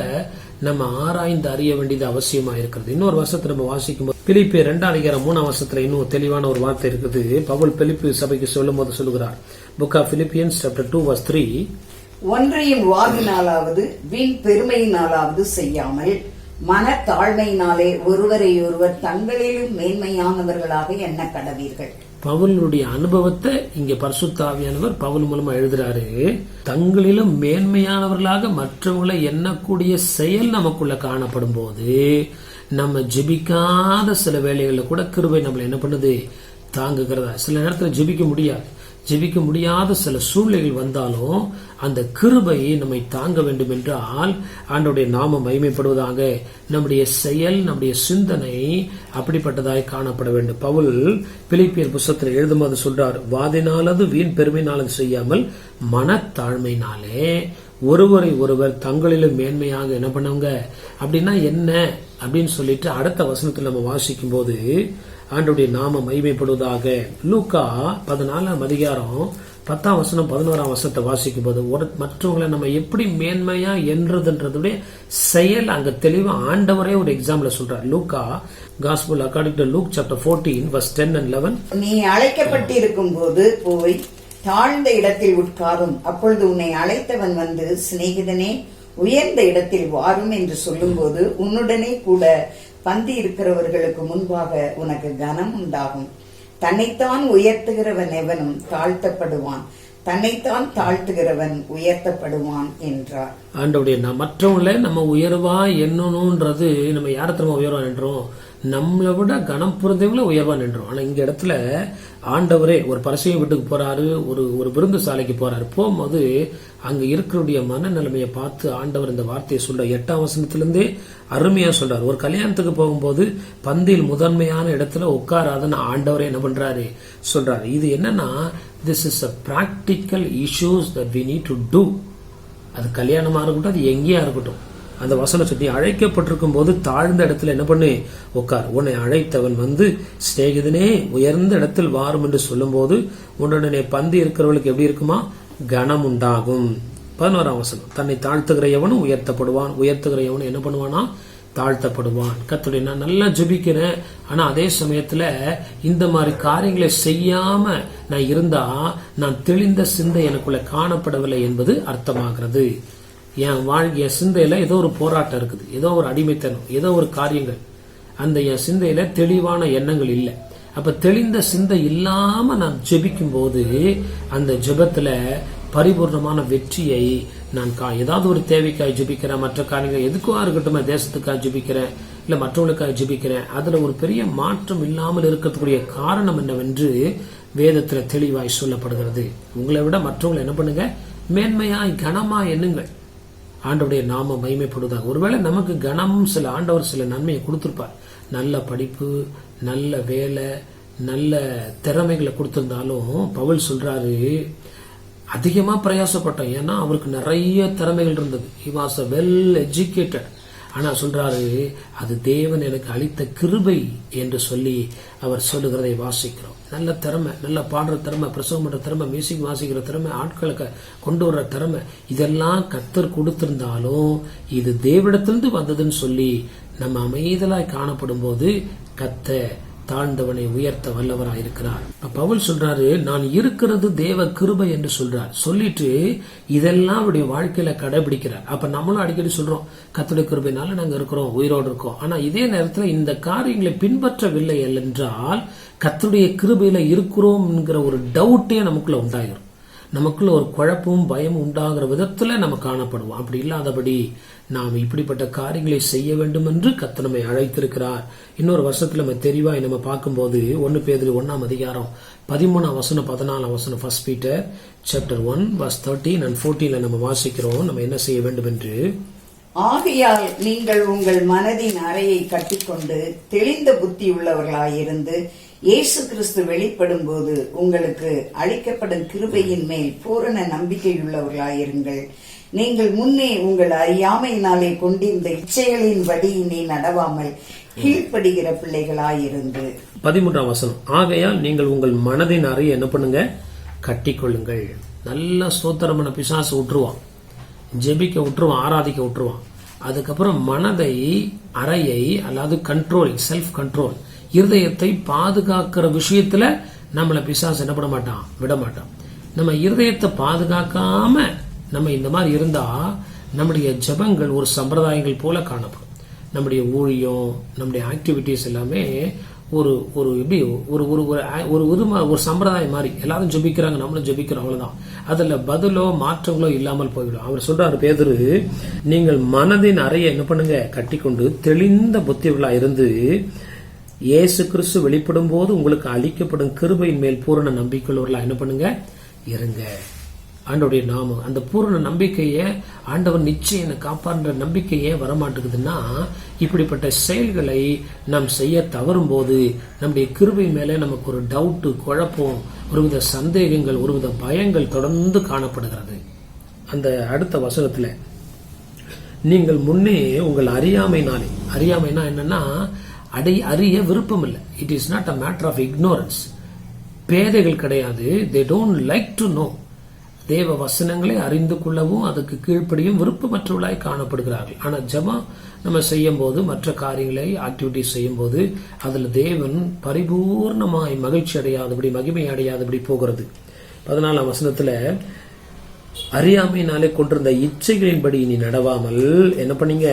நம்ம ஆராய்ந்து அறிய வேண்டியது அவசியமா இருக்கிறது. இன்னொரு வருஷத்தை நம்ம வாசிக்கும் போது பிலிப்பியர் 2:3 இன்னும் தெளிவான ஒரு வார்த்தை இருக்குது. பவுல் பிலிப்பி சபைக்கு சொல்லும் போது சொல்லுகிறார், புக் ஆஃப் பிலிப்பியன்ஸ் சாப்டர் 2:3, ஒன்றையும் வாதினாலாவது வீண் பெருமையினாலாவது செய்யாமல் மனத்தாழ்மையினாலே ஒருவரை ஒருவர் தங்களிலும் மேன்மையானவர்களாக எண்ண கடவீர்கள். பவுலுடைய அனுபவத்தை இங்க பரிசுத்த ஆவியானவர் பவுல் மூலமா எழுதுறாரு. தங்களிலும் மேன்மையானவர்களாக மற்றவங்களை எண்ணக்கூடிய செயல் நமக்குள்ள காணப்படும் போது நம்ம ஜெபிக்காத சில வேளைகளில் கூட கிருபை நம்மளை என்ன பண்ணுது, தாங்குகிறதா. சில நேரத்தில் ஜெபிக்க முடியாது. ஜெபிக்க முடியாத சில சூழ்நிலைகள் வந்தாலும் அந்த கிருபை நம்மை தாங்க வேண்டும் என்றால் ஆண்டவருடைய நாமம் மகிமைப்படுவதாக. நம்முடைய செயல், நம்முடைய சிந்தனை அப்படிப்பட்டதாய் காணப்பட வேண்டும். பவுல் பிலிப்பியர் புத்தகத்தில் எழுதும்போது சொல்றார், வாதினாலது வீண் பெருமையினாலும் செய்யாமல் மனத்தாழ்மையினாலே ஒருவரை ஒருவர் தங்களிலும் மேன்மையாக என்ன பண்ணவங்க. அப்படின்னா என்ன அப்படின்னு சொல்லிட்டு அடுத்த வசனத்தில் நம்ம வாசிக்கும் போது ஆண்டவருடைய நாமம் மகிமைப்படுவதாக. லூக்கா 14:10-11 வாசிக்கும் போது மற்றவங்களை நம்ம எப்படி மேன்மையா என்றதுன்றதுடைய செயல் அங்க தெளிவா ஆண்டவரே ஒரு எக்ஸாம்பிள் சொல்றார். லூக்கா gospel according to Luke chapter 14:10-11, நீ அழைக்கப்பட்டிருக்கும் போது போய் தாழ்ந்த இடத்தில் உட்காரும், அப்பொழுது உன்னை அழைத்தவன் வந்து சிநேகிதனே உயர்ந்த இடத்தில் வாரும் என்று சொல்லும்போது உன்னுடனே கூட பந்தி இருக்கிறவர்களுக்கு முன்பாக உனக்கு கனம் உண்டாகும். தன்னைத்தான் உயர்த்துகிறவன் எவனும் தாழ்த்தப்படுவான், தன்னைத்தான் தாழ்த்துகிறவன் உயர்த்தப்படுவான் என்றார். ஆண்டவருடைய மற்றவங்கள நம்ம உயர்வா எண்ணணும்ன்றது நம்ம யாரத்திரமா உயர்வா நின்றோம், நம்மளை விட கனம் புரிந்தவங்கள உயர்வா நின்றோம். ஆனா இங்க இடத்துல ஆண்டவரே ஒரு பரிசைய வீட்டுக்கு போறாரு, ஒரு விருந்து சாலைக்கு போறாரு. போகும்போது அங்க இருக்கிற மனநிலைமையை பார்த்து ஆண்டவர் இந்த வார்த்தையை சொல்ற 8ஆம் வசனத்திலிருந்தே அருமையா சொல்றாரு. ஒரு கல்யாணத்துக்கு போகும்போது பந்தியில் முதன்மையான இடத்துல உட்காராதுன்னு ஆண்டவரே என்ன பண்றாரு சொல்றாரு. இது என்னன்னா, this is a practical issues that we need to do. அது கல்யாணமா இருக்கட்டும், அது எங்கேயா இருக்கட்டும். அந்த வசனம் சொல்லி அழைக்கப்பட்டிருக்கும் போது தாழ்ந்த இடத்துல என்ன பண்ணு, உட்கார். உன்னை அழைத்தவன் வந்து சிநேகிதனே உயர்ந்த இடத்தில் வாரும் என்று சொல்லும் போது உன்னுடனே பந்தி இருக்கிறவர்களுக்கு எப்படி இருக்குமா, கனம் உண்டாகும். 11ஆம் வசனம், தன்னை தாழ்த்துகிற எவனும் உயர்த்தப்படுவான், உயர்த்துகிற எவனும் என்ன பண்ணுவானா, தாழ்த்தப்படுவான். கர்த்தருடைய நான் நல்லா ஜெபிக்கிறேன், ஆனா அதே சமயத்துல இந்த மாதிரி காரியங்களை செய்யாம நான் இருந்தா நான் தெளிந்த சிந்தை எனக்குள்ள காணப்படவில்லை என்பது அர்த்தமாகிறது. என் சிந்தையில ஏதோ ஒரு போராட்டம் இருக்குது, ஏதோ ஒரு அடிமைத்தனம், ஏதோ ஒரு காரியங்கள், அந்த என் சிந்தையில தெளிவான எண்ணங்கள் இல்லை. அப்ப தெளிந்த சிந்தை இல்லாம நான் ஜெபிக்கும் போது அந்த ஜெபத்துல பரிபூர்ணமான வெற்றியை நான் ஏதாவது ஒரு தேவைக்காய் ஜெபிக்கிறேன், மற்ற காரியங்கள் எதுக்கா இருக்கட்டும், தேசத்துக்காக ஜெபிக்கிறேன், இல்ல மற்றவங்களுக்காக ஜெபிக்கிறேன், அதுல ஒரு பெரிய மாற்றம் இல்லாமல் இருக்கக்கூடிய காரணம் என்னவென்று வேதத்துல தெளிவாய் சொல்லப்படுகிறது. உங்களை விட மற்றவங்களை என்ன பண்ணுங்க, மேன்மையாய் கனமா எண்ணுங்கள். ஆண்டவருடைய நாம மகிமைப்படுவதாக. ஒருவேளை நமக்கு கனமும் சில ஆண்டவர் சில நன்மையை கொடுத்திருப்பார். நல்ல படிப்பு, நல்ல வேலை, நல்ல திறமைகளை கொடுத்திருந்தாலும் பவுல் சொல்றாரு, அதிகமா பிரயாசப்பட்டோம். ஏன்னா அவருக்கு நிறைய திறமைகள் இருந்தது. he was a well educated. ஆனா சொல்றாரு, அது தேவன் எனக்கு அளித்த கிருபை என்று சொல்லி அவர் சொல்லுகிறதை வாசிக்கிறோம். நல்ல திறமை, நல்ல பாடுற திறமை, பிரசவம் பண்ற திறமை, மியூசிக் வாசிக்கிற திறமை, ஆட்களை கொண்டு வர்ற திறமை, இதெல்லாம் கர்த்தர் கொடுத்திருந்தாலும் இது தேவனிடத்திலிருந்து வந்ததுன்னு சொல்லி நம்ம அமைதலாய் காணப்படும் போது கர்த்தர் தாழ்ந்தவனை உயர்த்த வல்லவராய் இருக்கிறார். பவுல் சொல்றாரு, நான் இருக்கிறது தேவ கிருபை என்று சொல்றார். சொல்லிட்டு இதெல்லாம் அவருடைய வாழ்க்கையில கடைபிடிக்கிறார். அப்ப நம்மளும் அடிக்கடி சொல்றோம், கர்த்தருடைய கிருபையினால நாங்க இருக்கிறோம், உயிரோடு இருக்கோம். ஆனா இதே நேரத்துல இந்த காரியங்களை பின்பற்றவில்லை என்றால் கர்த்தருடைய கிருபையில இருக்கிறோம் என்கிற ஒரு டவுட்டே நமக்குள்ள உண்டாயிரும். நமக்குள்ள ஒரு குழப்பமும் பயமும் உண்டாகிற விதத்துல நம்ம காணப்படுவோம். அப்படி இல்லாதபடி நாம் இப்படிப்பட்ட காரியங்களை செய்ய வேண்டும் என்று கர்த்தர் நம்மை அழைத்திருக்கிறார். இன்னொரு வருஷத்துல நம்ம தெளிவாய் நம்ம பார்க்கும்போது 1 பேதுரு 1 அதிகாரம் 13 வசனம் 14 வசனம், 1 Peter chapter 1 verse 13 and 14 நம்ம வாசிக்கிறோம். நம்ம என்ன செய்ய வேண்டும் என்று. ஆகையால் நீங்கள் உங்கள் மனதின் அறையை கட்டிக்கொண்டு தெளிந்த புத்தி உள்ளவர்களாயிருந்து இயேசு கிறிஸ்து வெளிப்படும் போது உங்களுக்கு அளிக்கப்படும் கிருபையின் மேல் பூரண நம்பிக்கையுள்ளவர்களாயிருங்கள். நீங்கள் முன்னே உங்கள் அறியாமையினாலே கொண்டிருந்த இச்சைகளின் படி இனி நடவாமல் கீழ்ப்படுகிற பிள்ளைகளாயிருந்து. 13 வசனம், ஆகையால் நீங்கள் உங்கள் மனதின் அறையை என்ன பண்ணுங்க, கட்டிக்கொள்ளுங்கள். நல்ல ஸ்தோத்திரமான பிசாசு விட்டுருவான், ஜெபிக்க விட்டுருவான், ஆராதிக்க விட்டுருவான். அதுக்கப்புறம் மனதை, அறையை, அதாவது கண்ட்ரோலிங், செல்ஃப் கண்ட்ரோல், இருதயத்தை பாதுகாக்கிற விஷயத்துல நம்மள பிசாசு என்ன பண்ண மாட்டான், விட மாட்டான். நம்ம இருதயத்தை பாதுகாக்காம நம்ம இந்த மாதிரி இருந்தா நம்முடைய ஜெபங்கள் ஒரு சம்பிரதாயங்கள் போல காணப்படும். நம்முடைய ஊழியம், நம்முடைய ஆக்டிவிட்டிஸ் எல்லாமே ஒரு ஒரு எப்படி ஒரு ஒரு ஒரு சம்பிரதாயம் மாதிரி எல்லாரும் ஜெபிக்கிறாங்க, நம்மளும் ஜெபிக்கிறோம், அவ்வளவுதான். அதுல பதிலோ மாற்றங்களோ இல்லாமல் போய்விடும். அவர் சொல்றாரு பேதுரு, நீங்கள் மனதின் அறையை என்ன பண்ணுங்க, கட்டிக்கொண்டு தெளிந்த புத்தியுள்ளா இருந்து இயேசு கிறிஸ்து வெளிப்படும் போது உங்களுக்கு அளிக்கப்படும் கிருபையின் மேல் பூரண நம்பிக்கையுள்ளவர்களா என்ன பண்ணுங்க, இருங்க. ஆண்டவருடைய நாமம், அந்த பூரண நம்பிக்கையை ஆண்டவர் நிச்சயம் என்னை காப்பாற்ற நம்பிக்கையே வரமாட்டேங்குதுன்னா இப்படிப்பட்ட செயல்களை நாம் செய்ய தவறும் போது நம்முடைய கிருபை மேலே நமக்கு ஒரு டவுட், குழப்பம், ஒருவித சந்தேகங்கள், ஒருவித பயங்கள் தொடர்ந்து காணப்படுகிறது. அந்த அடுத்த வசனத்துல, நீங்கள் முன்னே உங்கள் அறியாமைனாலே, அறியாமைனா என்னன்னா அறிய விருப்பம் இல்லை. It is not a matter of ignorance. பேதைகள் கிடையாது. They don't like to know. தேவ வசனங்களை அறிந்து கொள்ளவும் அதுக்கு கீழ்ப்படியும் விருப்பமற்றவர்களாய் காணப்படுகிறார்கள். ஆனா ஜெபம் நம்ம செய்யும் போது, மற்ற காரியங்களை ஆக்டிவிட்டிஸ் செய்யும் போது அதுல தேவன் பரிபூர்ணமாய் மகிழ்ச்சி அடையாதபடி, மகிமை அடையாதபடி போகிறது. 14 வசனத்துல, அறியாமையினாலே கொண்டிருந்த இச்சைகளின்படி இனி நடவாமல் என்ன பண்ணீங்க,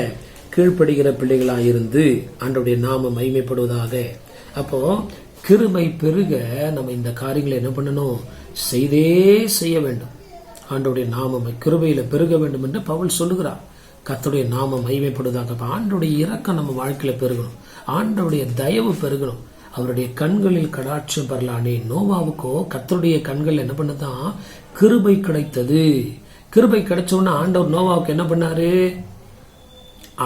கீழ்ப்படுகிற பிள்ளைகளாயிருந்து ஆண்டவருடைய நாமம் மகிமைப்படுவதாக. அப்போ கிருபை பெருக நம்ம இந்த காரியங்களை என்ன பண்ணணும், செய்தே செய்ய வேண்டும். ஆண்டவருடைய நாமம் கிருபையில பெருக வேண்டும் என்று பவுல் சொல்லுகிறார். கர்த்தருடைய நாமம் மகிமைப்படுவதாக. ஆண்டவருடைய இரக்கம் நம்ம வாழ்க்கையில பெருகணும், ஆண்டவருடைய தயவு பெருகணும், அவருடைய கண்களில் கடாட்சம் பெறலானே. நோவாவுக்கோ கர்த்தருடைய கண்கள் என்ன பண்ணதான், கிருபை கிடைத்தது. கிருபை கிடைச்சோன்னு ஆண்டவர் நோவாவுக்கு என்ன பண்ணாரு,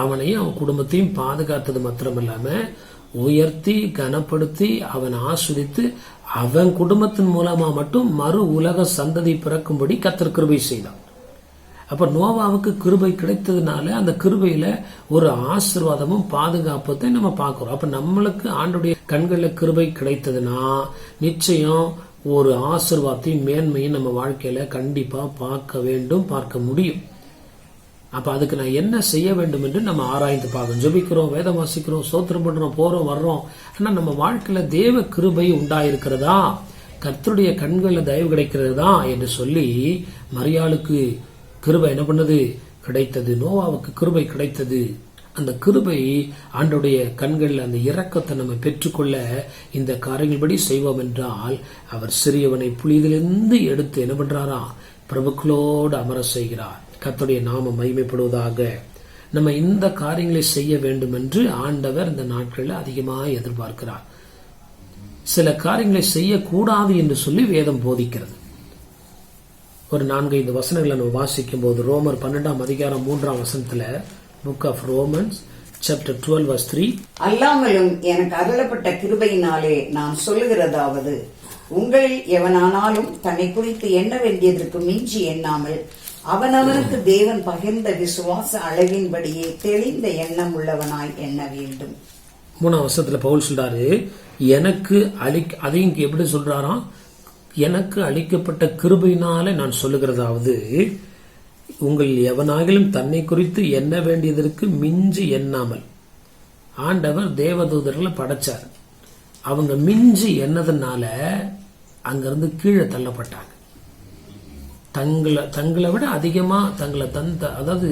அவனையும் அவன் குடும்பத்தையும் பாதுகாத்தது மாத்திரமில்லாம உயர்த்தி கனப்படுத்தி அவன் ஆஸ்வதித்து அவன் குடும்பத்தின் மூலமா மட்டும் மறு உலக சந்ததி பிறக்கும்படி கர்த்தர் கிருபை செய்தான். அப்ப நோவாவுக்கு கிருபை கிடைத்ததுனால அந்த கிருபையில ஒரு ஆசீர்வாதமும் பாதுகாப்பத்தை நம்ம பார்க்கிறோம். அப்ப நம்மளுக்கு ஆண்டுடைய கண்கள்ல கிருபை கிடைத்ததுன்னா நிச்சயம் ஒரு ஆசீர்வாதத்தையும் மேன்மையும் நம்ம வாழ்க்கையில கண்டிப்பா பார்க்க வேண்டும், பார்க்க முடியும். அப்ப அதுக்கு நான் என்ன செய்ய வேண்டும் என்று நம்ம ஆராய்ந்து பார்க்கணும். ஜெபிக்கிறோம், வேதம் வாசிக்கிறோம், ஸ்தோத்திரம் பண்றோம், போறோம் வர்றோம். ஆனா நம்ம வாழ்க்கையில தேவ கிருபை உண்டாயிருக்கிறதா, கர்த்தருடைய கண்கள்ல தயவு கிடைக்கிறதா என்று சொல்லி மரியாளுக்கு கிருபை என்ன பண்ணது, கிடைத்தது. நோவாவுக்கு கிருபை கிடைத்தது. அந்த கிருபை ஆண்டவருடைய கண்கள்ல அந்த இரக்கத்தை நம்ம பெற்றுக்கொள்ள இந்த காரியங்கள்படி செய்வோம் என்றால் அவர் சிறியவனை புலியிலிருந்து எடுத்து என்ன பண்றாரா, பிரபுக்களோடு அமர செய்கிறார். கர்த்தருடைய நாமம் மகிமைப்படுவதாக. நம்ம இந்த காரியங்களை செய்ய வேண்டும் என்று ஆண்டவர் இந்த நாட்களில் அதிகமாக எதிர்பார்க்கிறார். சில காரியங்களை செய்யக்கூடாது என்று சொல்லி வேதம் போதிக்கிறது. ஒரு 4-5 வசனங்களை நம்ம வாசிக்கும் போது, ரோமர் 12 அதிகாரம் 3 வசனத்துல, book of Romans chapter 12 verse 3, அல்லாமலும் எனக்கு அருளப்பட்ட கிருபையினாலே நான் சொல்லுகிறதாவது, உங்களில் எவனானாலும் தன்னை குறித்து எண்ண வேண்டியதற்கு மிஞ்சி எண்ணாமல் அவனவனுக்கு தேவன் பகிர்ந்த விசுவாச அளவின்படியே தெளிந்த எண்ணம் உள்ளவனாய் எண்ண வேண்டும். 3 வருஷத்துல பவுல் சொல்றாரு, எனக்கு அதையும் எப்படி சொல்றாராம், எனக்கு அளிக்கப்பட்ட கிருபையினாலே நான் சொல்லுகிறதாவது, உங்கள் எவனாகிலும் தன்னை குறித்து எண்ண வேண்டியதற்கு மிஞ்சி எண்ணாமல். ஆண்டவர் தேவதூதர்களை படைச்சார். அவங்க மிஞ்சி என்னதுனால அங்கிருந்து கீழே தள்ளப்பட்டாங்க. தங்களை விட அதிகமா தங்களை அதாவது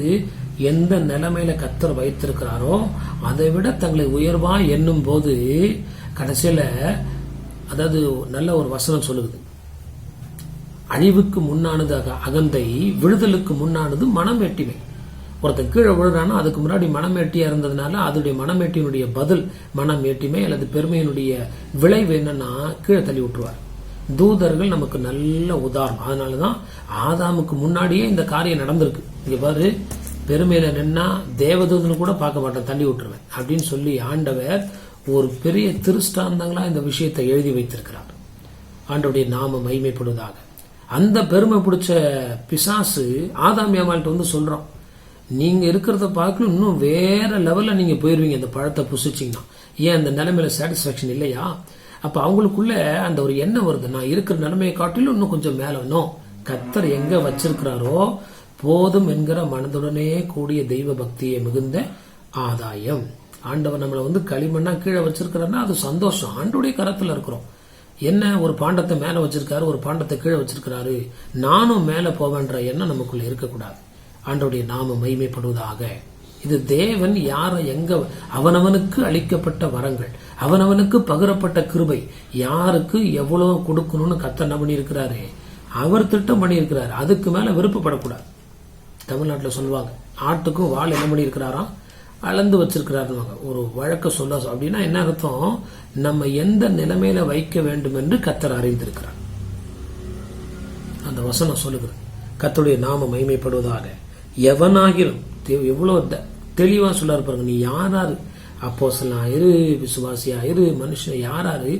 எந்த நிலைமையில கர்த்தர் வைத்திருக்கிறாரோ அதை விட தங்களை உயர்வா எண்ணும் போது கடைசியில அதாவது நல்ல ஒரு வசனம் சொல்லுது, அழிவுக்கு முன்னானது அகந்தை, விழுதலுக்கு முன்னானது மனமேட்டிமை. ஒருத்தன் கீழே விழுறானா அதுக்கு முன்னாடி மனமேட்டியா இருந்ததுனால அதோடைய மனமேட்டியினுடைய பதில் மனமேட்டிமை அல்லது பெருமையினுடைய விளைவு என்னன்னா கீழே தள்ளி விட்டுருவார். தூதர்கள் நமக்கு நல்ல உதாரணம். அதனாலதான் ஆதாமுக்கு முன்னாடியே இந்த காரியம் நடந்திருக்கு. இங்க பாரு, பெருமையில நின்னா தேவதூதனை கூட பார்க்க மாட்டேன், தள்ளி விட்டுருவேன் அப்படின்னு சொல்லி ஆண்டவர் ஒரு பெரிய திருஷ்டாந்தங்களா இந்த விஷயத்தை எழுதி வைத்திருக்கிறார். ஆண்டவருடைய நாம மகிமைப்படுவதாக. அந்த பெருமை பிடிச்ச பிசாசு ஆதாம் ஏமாள்கிட்ட வந்து சொல்றோம், நீங்க இருக்கிறத பார்க்க இன்னும் வேற லெவல்ல நீங்க போயிருவீங்க இந்த பழத்தை புசிச்சிங்கன்னா. ஏன் அந்த நிலைமையில சாட்டிஸ்பாக்சன் இல்லையா? அப்ப அவங்களுக்குள்ள அந்த ஒரு எண்ணம் வருது, நான் இருக்கிற நிலைமையை காட்டிலும் இன்னும் கொஞ்சம் மேல வேணும். கர்த்தர் எங்க வச்சிருக்கிறாரோ போதும் என்கிற மனதுடனே கூடிய தெய்வ பக்தியை மிகுந்த ஆதாயம். ஆண்டவர் நம்மளை வந்து களிமண்ணா கீழே வச்சிருக்கிறாருன்னா அது சந்தோஷம். ஆண்டோடைய கரத்துல இருக்கிறோம். என்ன, ஒரு பாண்டத்தை மேல வச்சிருக்காரு, ஒரு பாண்டத்தை கீழே வச்சிருக்கிறாரு, நானும் மேல போவேன்ற எண்ணம் நமக்குள்ள இருக்கக்கூடாது. ஆண்டோடைய நாம மகிமைப்படுவதாக. இது தேவன் யார எங்க அவனவனுக்கு அளிக்கப்பட்ட வரங்கள், அவனவனுக்கு பகிரப்பட்ட கிருபை, யாருக்கு எவ்வளவு கொடுக்கணும்னு கர்த்தர் என்ன பண்ணியிருக்கிறாரு, அவர் திட்டம் பண்ணியிருக்கிறாரு. அதுக்கு மேல விருப்பப்படக்கூடாது. தமிழ்நாட்டில் சொல்லுவாங்க, ஆட்டுக்கும் வாள் என்ன பண்ணியிருக்கிறாராம், அளந்து வச்சிருக்கிறாரு. ஒரு வழக்க சொல்ல அப்படின்னா என்ன அர்த்தம், நம்ம எந்த நிலைமையில வைக்க வேண்டும் என்று கர்த்தர் அறிந்திருக்கிறார். அந்த வசனம் சொல்லுகிறது. கர்த்தருடைய நாம மகிமைப்படுவதாக. எவனாகிலும் எவ்வளவு தெளிவா சொல்ல இருப்பாங்க, நீ யாராரு, அப்போஸ்தலனாயிரு, விசுவாசியாயிரு, மனுஷன் யாராரு,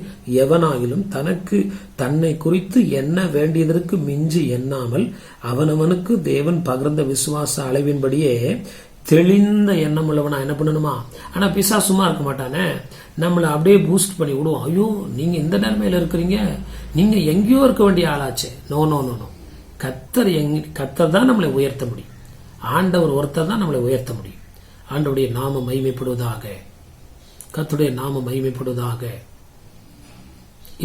எவனாகிலும் தனக்கு தன்னை குறித்து என்ன வேண்டியதற்கு மிஞ்சி எண்ணாமல் அவனவனுக்கு தேவன் பகிர்ந்த விசுவாச அளவின்படியே தெளிந்த எண்ணம் உள்ளவனா என்ன பண்ணணுமா. ஆனா பிசா சும்மா இருக்க மாட்டானே, நம்மளை அப்படியே பூஸ்ட் பண்ணி விடுவோம். ஐயோ, நீங்க இந்த நிலைமையில இருக்கிறீங்க, நீங்க எங்கேயோ இருக்க வேண்டிய ஆளாச்சே. நோ நோ நோ நோ, கர்த்தர் தான் நம்மளை உயர்த்த முடியும். ஆண்டவர் ஒருத்தர் தான் நம்மளை உயர்த்த முடியும். ஆண்டவருடைய நாம மகிமைப்படுவதாக. கர்த்தருடைய நாம மகிமைப்படுவதாக.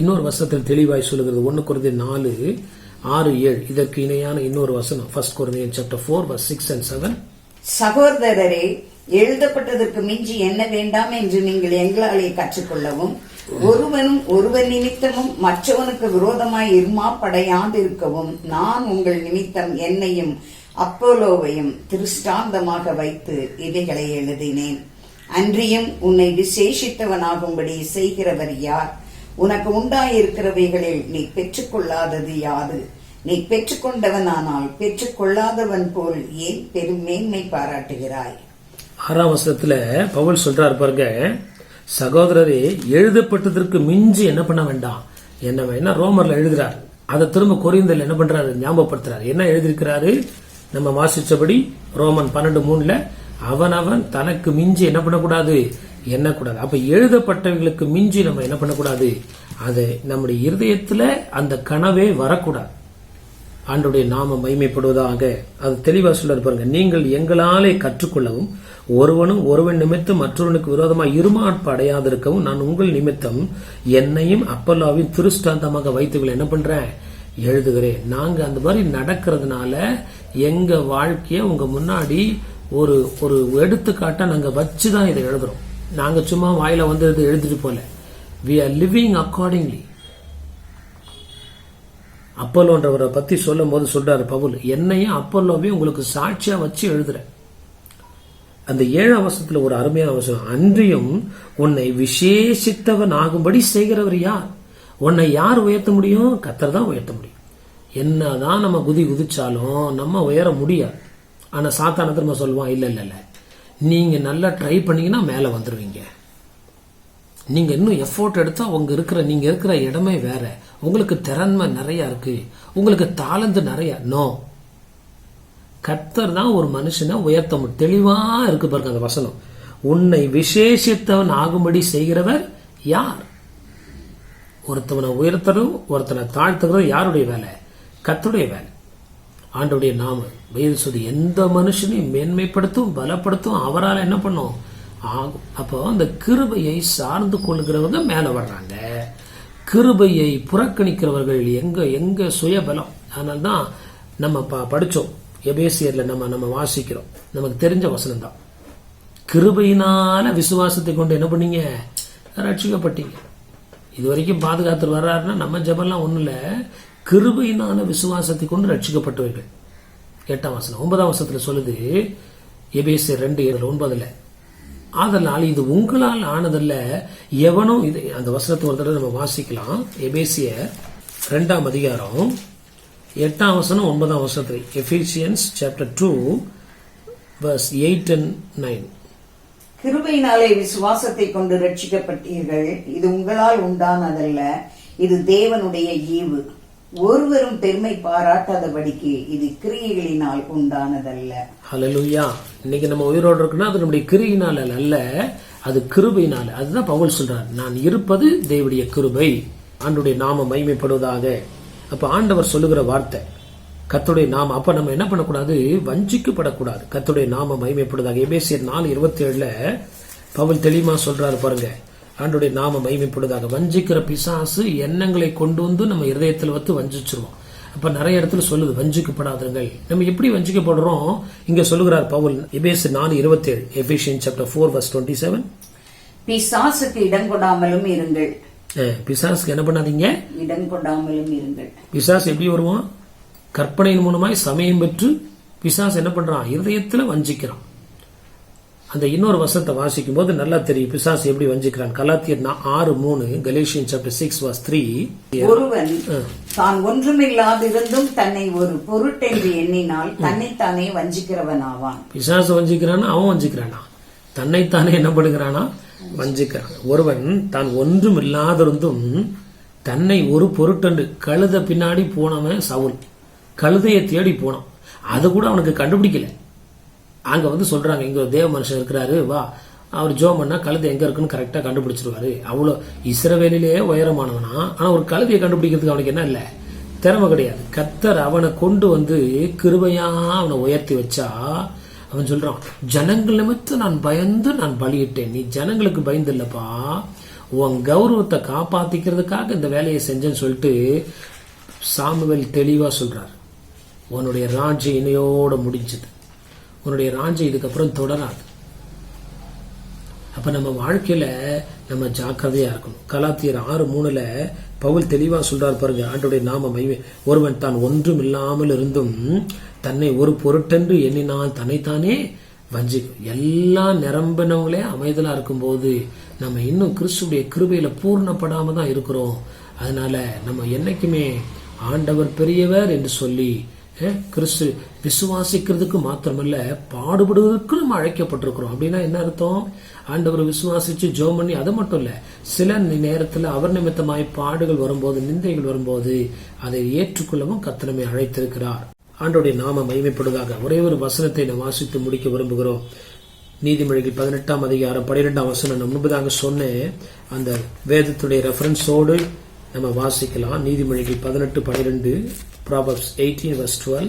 இன்னொரு வசனத்தில் தெளிவாய் சொல்லுகிறது. 1 கொரிந்தியர் 4:6-7 இதற்கு இணையான இன்னொரு வசனம். 1 Corinthians chapter 4 verse 6 and 7. சகோதரரே, எழுதப்பட்டதற்கு மிஞ்சி என்ன வேண்டாம் என்று நீங்கள் எங்களாலே கற்றுக்கொள்ளவும், ஒருவனும் ஒருவன் நிமித்தமும் மற்றவனுக்கு விரோதமாய் இருமாப்படையாதிருக்கவும் நான் உங்கள் நிமித்தம் என்னையும் அப்போலோவையும் திருஷ்டாந்தமாக வைத்து இவைகளை எழுதினேன். அன்றியும் உன்னை விசேஷித்தவனாகும்படி செய்கிறவர் யார்? உனக்கு உண்டாயிருக்கிறவைகளில் நீ பெற்றுக்கொள்ளாதது யாது? நீ பெற்றுக்கொண்டவனானால் பெற்றுக்கொள்ளாதவன் போல் ஏன் பெரும் மேன்மை பாராட்டுகிறாய்? 6ஆம் வசனத்துல பவுல் சொல்றாரு பாருங்க, சகோதரரே, எழுதப்பட்டதற்கு மிஞ்சி என்ன பண்ண வேண்டாம். என்ன ரோமர்ல எழுதுறாரு, அதை திரும்ப கொரிந்தியர்ல என்ன பண்றாரு, ஞாபகப்படுத்துறாரு. என்ன எழுதியிருக்கிறாரு, நம்ம வாசிச்சபடி ரோமன் 12:3 அவனவன் தனக்கு மிஞ்சி என்ன பண்ணக்கூடாது, எண்ணக்கூடாது. அப்ப எழுதப்பட்டவர்களுக்கு மிஞ்சி நம்ம என்ன பண்ணக்கூடாது, அது நம்முடைய இருதயத்துல அந்த கனவே வரக்கூடாது. ஆண்டவருடைய நாம மகிமைப்படுவதாக. அது தெளிவா சொல்ல பாருங்க, நீங்கள் எங்களாலே கற்றுக்கொள்ளவும் ஒருவனும் ஒருவன் நிமித்தம் மற்றவனுக்கு விரோதமாக இருமாட்பு அடையாதிருக்கவும் நான் உங்கள் நிமித்தம் என்னையும் அப்போலோவின் திருஷ்டாந்தமாக வைத்துகளை என்ன பண்றேன், எழுதுகிறேன். நாங்க அந்த மாதிரி நடக்கிறதுனால எங்க வாழ்க்கைய உங்க முன்னாடி ஒரு ஒரு எடுத்துக்காட்டா நாங்க வச்சுதான் இதை எழுதுறோம். நாங்க சும்மா வாயில வந்து எழுதிட்டு போல. we are living accordingly. அப்போலோன்றவரை பத்தி சொல்லும் போது சொல்றாரு பவுல், என்னையும் அப்போலோவையும் உங்களுக்கு சாட்சியா வச்சு எழுதுறேன். அந்த 7ஆம் வசனத்துல ஒரு அருமையான வசனம், அன்றியும் உன்னை விசேஷித்தவன் ஆகும்படி செய்கிறவர் யார்? உன்னை யார் உயர்த்த முடியும்? கர்த்தர் தான் உயர்த்த முடியும். என்னதான் நம்ம குதிச்சாலும் நம்ம உயர முடியாது. ஆனா சாத்தான திரும்ப சொல்லுவான், இல்ல இல்ல இல்ல, நீங்க நல்லா ட்ரை பண்ணீங்கன்னா மேல வந்துருவீங்க. நீங்க இன்னும் எஃபோர்ட் எடுத்தா நீங்க இருக்கிற இடமே வேற, உங்களுக்கு திறன்மை நிறைய இருக்கு, உங்களுக்கு தாளந்து நிறைய. நோ, கர்த்தர் தான் ஒரு மனுஷனை உயர்த்த முடியும். தெளிவா இருக்கு பாருங்க அந்த வசனம். உன்னை விசேஷித்தவன் ஆகும்படி செய்கிறவர் யார்? ஒருத்தவனை உயர்த்தரும் ஒருத்தனை தாழ்த்துகிறதும் யாருடைய வேலை? கர்த்தருடைய வேலை. ஆண்டவருடைய நாம வேதம் சொல்லி எந்த மனுஷனையும் மேன்மைப்படுத்தும் பலப்படுத்தும் அவரால் என்ன பண்ணும்? ஆகும். அப்போ அந்த கிருபையை சார்ந்து கொள்கிறவங்க மேல வர்றாங்க. கிருபையை புறக்கணிக்கிறவர்கள் எங்க சுயபலம். அதனால்தான் நம்ம படிச்சோம் எபேசியர்ல நம்ம வாசிக்கிறோம், நமக்கு தெரிஞ்ச வசனம் தான். கிருபையினால விசுவாசத்தை கொண்டு என்ன பண்ணீங்க? ரட்சிக்கப்பட்டீங்க. இது வரைக்கும் பாதுகாத்து வர்றாருன்னா நம்ம ஜெபம்லாம் ஒண்ணும் இல்ல. கிருபையினால விசுவாசத்தை கொண்டு ரட்சிக்கப்பட்டவர்கள். 8ஆம் வசனம் 9ஆம் வசனத்துல சொல்லுது, எபேசியர் 2:9. ஆதலால் இது உங்களால் ஆனதல்ல, எவனும் இது. அந்த வசனத்தை ஒரு தடவை நம்ம வாசிக்கலாம். எபேசியர் 2ஆம் அதிகாரம் 8ஆம் வசனம் 9ஆம் வசனத்தில். Ephesians chapter 2 verse 8 and 9. கிருபையினாலே விசுவாசத்தை கொண்டு ரட்சிக்கப்பட்டீர்கள். இது உங்களால் உண்டானதல்ல, இது தேவனுடைய ஈவு. ஒருவரும் பெருமை பாராட்டாதபடிக்கு இது கிரியைகளினால் உண்டானதல்ல. ஹல்லேலூயா. இன்னைக்கு நம்ம உயிரோடு இருக்குன்னா அது நம்முடைய கிரியினால அல்ல, அது கிருபையினால. அதுதான் பவுல் சொல்றார், நான் இருப்பது தேவனுடைய கிருபை, ஆண்டவருடைய நாமம் மகிமைப்படுவதாக. அப்ப ஆண்டவர் சொல்லுகிற வார்த்தை கர்த்தருடைய நாமம். அப்ப நம்ம என்ன பண்ணக்கூடாது? வஞ்சிக்கப்படக்கூடாது. கர்த்தருடைய நாமம் மகிமைப்படுவதாக. எபேசியர் 4:27 பவுல் தெளிவா சொல்றாரு பாருங்க, ஆண்டவருடைய நாமம் மகிமைப்படுவதாக. வஞ்சிக்கிற பிசாசு எண்ணங்களை கொண்டு வந்து நம்ம இருதயத்தில் வந்து வஞ்சிச்சிருவோம். அப்ப நிறைய இடத்துல சொல்லுது வஞ்சிக்கப்படாதீர்கள். நம்ம எப்படி வஞ்சிக்கப்படுறோம் இங்க சொல்லுகிறார் பவுல். எபேசியர் 4:27, எபேசியன் சாப்டர் 4 verse 27. பிசாசுக்கு இடம் கொடாமலும் இருங்கள். பிசாசுக்கு என்ன பண்ணாதீங்க? இடம் கொடாமலும் இருங்கள். பிசாசு எப்படி வருவான்? கற்பனையின் மூலமாய் சமயம் பெற்று பிசாசு என்ன பண்றான்? இருதயத்துல வஞ்சிக்கிறான். அந்த இன்னொரு வசனத்தை வாசிக்கும் போது நல்லா தெரியும் பிசாசு எப்படி வஞ்சிக்கிறான். கலாத்தியர் 6:3, கலேஷியன் சாப்டர் 6 verse 3. ஒருவன் தான் ஒன்றுமில்லாதிருந்தும் தன்னை ஒரு பொருட்டென்று எண்ணினால் தன்னைத்தானே வஞ்சிக்கிறவன் ஆவான். பிசாசு வஞ்சிக்கிறானா? அவன் வஞ்சிக்கிறானா? தன்னைத்தானே என்ன பண்ணுகிறானா? வஞ்சிக்கிறான். ஒருவன் தான் ஒன்றும் இல்லாதிருந்தும் தன்னை ஒரு பொருட்டென்று. கழுத பின்னாடி போனவன் சவுல், கழுதையை தேடி போனான். அது கூட அவனுக்கு கண்டுபிடிக்கல. அங்க வந்து சொல்றாங்க, இங்க ஒரு தேவ மனுஷன் இருக்கிறாரு, வா அவர் ஜோம் பண்ணா கழுதை எங்க இருக்குன்னு கரெக்டா கண்டுபிடிச்சிருவாரு. அவ்வளவு இஸ்ரவேலிலேயே உயரமானவனா, ஆனா ஒரு கழுதையை கண்டுபிடிக்கிறதுக்கு அவனுக்கு என்ன இல்ல, திறமை கிடையாது. கர்த்தர் அவனை கொண்டு வந்து கிருபையா அவனை உயர்த்தி வச்சா அவன் சொல்றான், ஜனங்கள் நிமித்தம் நான் பயந்து நான் பலியிட்டேன். நீ ஜனங்களுக்கு பயந்து இல்லப்பா, உன் கௌரவத்தை காப்பாத்திக்கிறதுக்காக இந்த வேலையை செஞ்சேன்னு சொல்லிட்டு சாமுவேல் தெளிவா சொல்றார். உன்னுடைய ராஜ்யம் இணையோட முடிஞ்சது, உன்னுடைய ராஜ்யம் இதுக்கப்புறம் தொடராது. அப்ப நம்ம வாழ்க்கையில நம்ம ஜாக்கிரதையா இருக்கணும். கலாத்தியர் 6:3 பவுல் தெளிவா சொல்றார் பாருங்க, ஆண்டவருடைய நாம மகிமை. ஒருவன் தான் ஒன்றும் இல்லாமல் இருந்தும் தன்னை ஒரு பொருட்டென்று எண்ணினால் தன்னைத்தானே வஞ்சிக்கும். எல்லாம் நிரம்பினவங்களே அமைதலா இருக்கும்போது நம்ம இன்னும் கிறிஸ்துடைய கிருபையில பூர்ணப்படாம தான் இருக்கிறோம். அதனால நம்ம என்னைக்குமே ஆண்டவர் பெரியவர் என்று சொல்லி கிறிஸ்து விசுவாசிக்கிறதுக்கு மாத்திரமல்ல பாடுபடுவதற்கு நம்ம அழைக்கப்பட்டிருக்கிறோம். அப்படின்னா என்ன அர்த்தம்? ஆண்டவர் விசுவாசிச்சு ஜெபம் பண்ணி அது மட்டும் இல்ல, சில நேரத்தில் அவர் நிமித்தமாய் பாடுகள் வரும்போது, நிந்தைகள் வரும்போது அதை ஏற்றுக்கொள்ளவும் கர்த்தர் நம்மை அழைத்திருக்கிறார். ஆண்டவருடைய நாம மகிமைப்படுவதாக. ஒரே ஒரு வசனத்தை நான் வாசித்து முடிக்க விரும்புகிறோம். நீதிமொழிகள் 18ஆம் அதிகாரம் 12ஆம் வசனம். நான் முன்பதாக சொன்னேன், அந்த வேதத்துடைய ரெஃபரன்ஸோடு நம்ம வாசிக்கலாம். நீதிமொழிகள் 18:12, Proverbs 18 verse 12.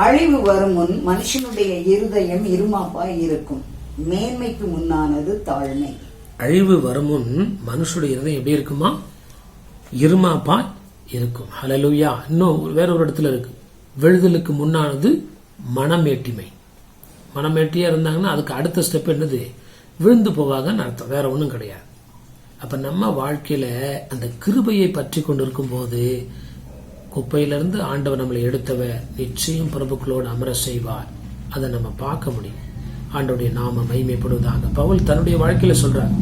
அழிவு வரும் முன் மனுஷனுடைய இருதயம் இருமாப்பாய் இருக்கும், மேன்மைக்கு முன்னானது தாழ்மை. அழிவு வரும் முன் மனுஷனுடைய இருதயம் எப்படி இருக்குமா? இருமாப்பாய் இருக்கும். ஹல்லேலூயா. இன்னும் வேற ஒரு இடத்துல இருக்கு, விழுதலுக்கு முன்னானது மனமேட்டிமை. மனமேட்டியா இருந்தாங்கன்னா அதுக்கு அடுத்த ஸ்டெப் என்னது? விழுந்து போவாங்கன்னு அர்த்தம், வேற ஒண்ணும் கிடையாது. அப்ப நம்ம வாழ்க்கையில அந்த கிருபையை பற்றி கொண்டு இருக்கும் போது குப்பையிலிருந்து ஆண்டவர் நம்மளை எடுத்தவர் நிச்சயம் பிரபுக்களோடு அமர செய்வார். அதை நம்ம பார்க்க முடியும். ஆண்டவருடைய நாம மகிமைப்படுவதாக. பவுல் தன்னுடைய வாழ்க்கையில சொல்றார்,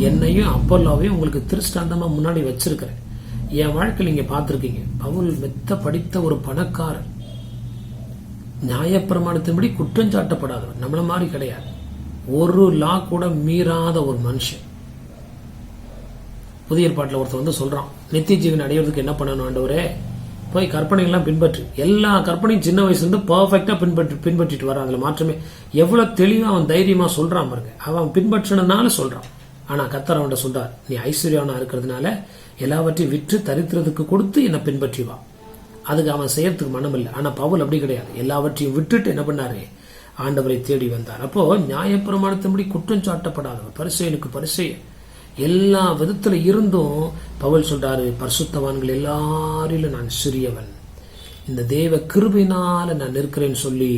என்னையும் அப்போல்லாவையும் உங்களுக்கு திருஷ்டாந்தமா முன்னாடி வச்சிருக்கிறேன். என் வாழ்க்கையில் நீங்க பார்த்திருக்கீங்க. பவுல் மெத்த படித்த ஒரு பணக்காரர், நியாயப்பிரமாணத்தின்படி குற்றம் சாட்டப்படாதவர், நம்மள மாதிரி கிடையாது. ஒரு லா கூட மீறாத ஒரு மனுஷன். புதிய ஏற்பாட்டில் ஒருத்தர் வந்து சொல்றான், நித்திய ஜீவன் அடைவதற்கு என்ன பண்ணணும் ஆண்டவரே? போய் கற்பனைகள்லாம் பின்பற்று. எல்லா கற்பனையும் சின்ன வயசுல இருந்து பர்ஃபெக்டா பின்பற்றிட்டு வரான். அதுல மாற்றமே. எவ்வளவு தெளிவா அவன் தைரியமா சொல்றான் பாருங்க. அவன் பின்பற்றினால சொல்றான். ஆனா கர்த்தர் அவன்கிட்ட சொல்றார், நீ ஐஸ்வர்யவனா இருக்கிறதுனால எல்லாவற்றையும் விற்று தரித்திரத்துக்கு கொடுத்து என்னை பின்பற்றி வா. அதுக்கு அவன் செய்யறதுக்கு மனம் இல்லை. ஆனா பவுல் அப்படி கிடையாது. எல்லாவற்றையும் விட்டுட்டு என்ன பண்ணாரு? ஆண்டவரை தேடி வந்தார். அப்போ நியாயப்பிரமாணத்தின்படி குற்றம் சாட்டப்படாதவர், பரிசேயனுக்கு பரிசேயன், எல்லா விதத்துல இருந்தும் பவுல் சொல்றாரு, பரிசுத்தவான்கள் எல்லாரிலும் நான் சிறியவன், இந்த தேவ கிருபையினால நான் இருக்கிறேன்னு சொல்லி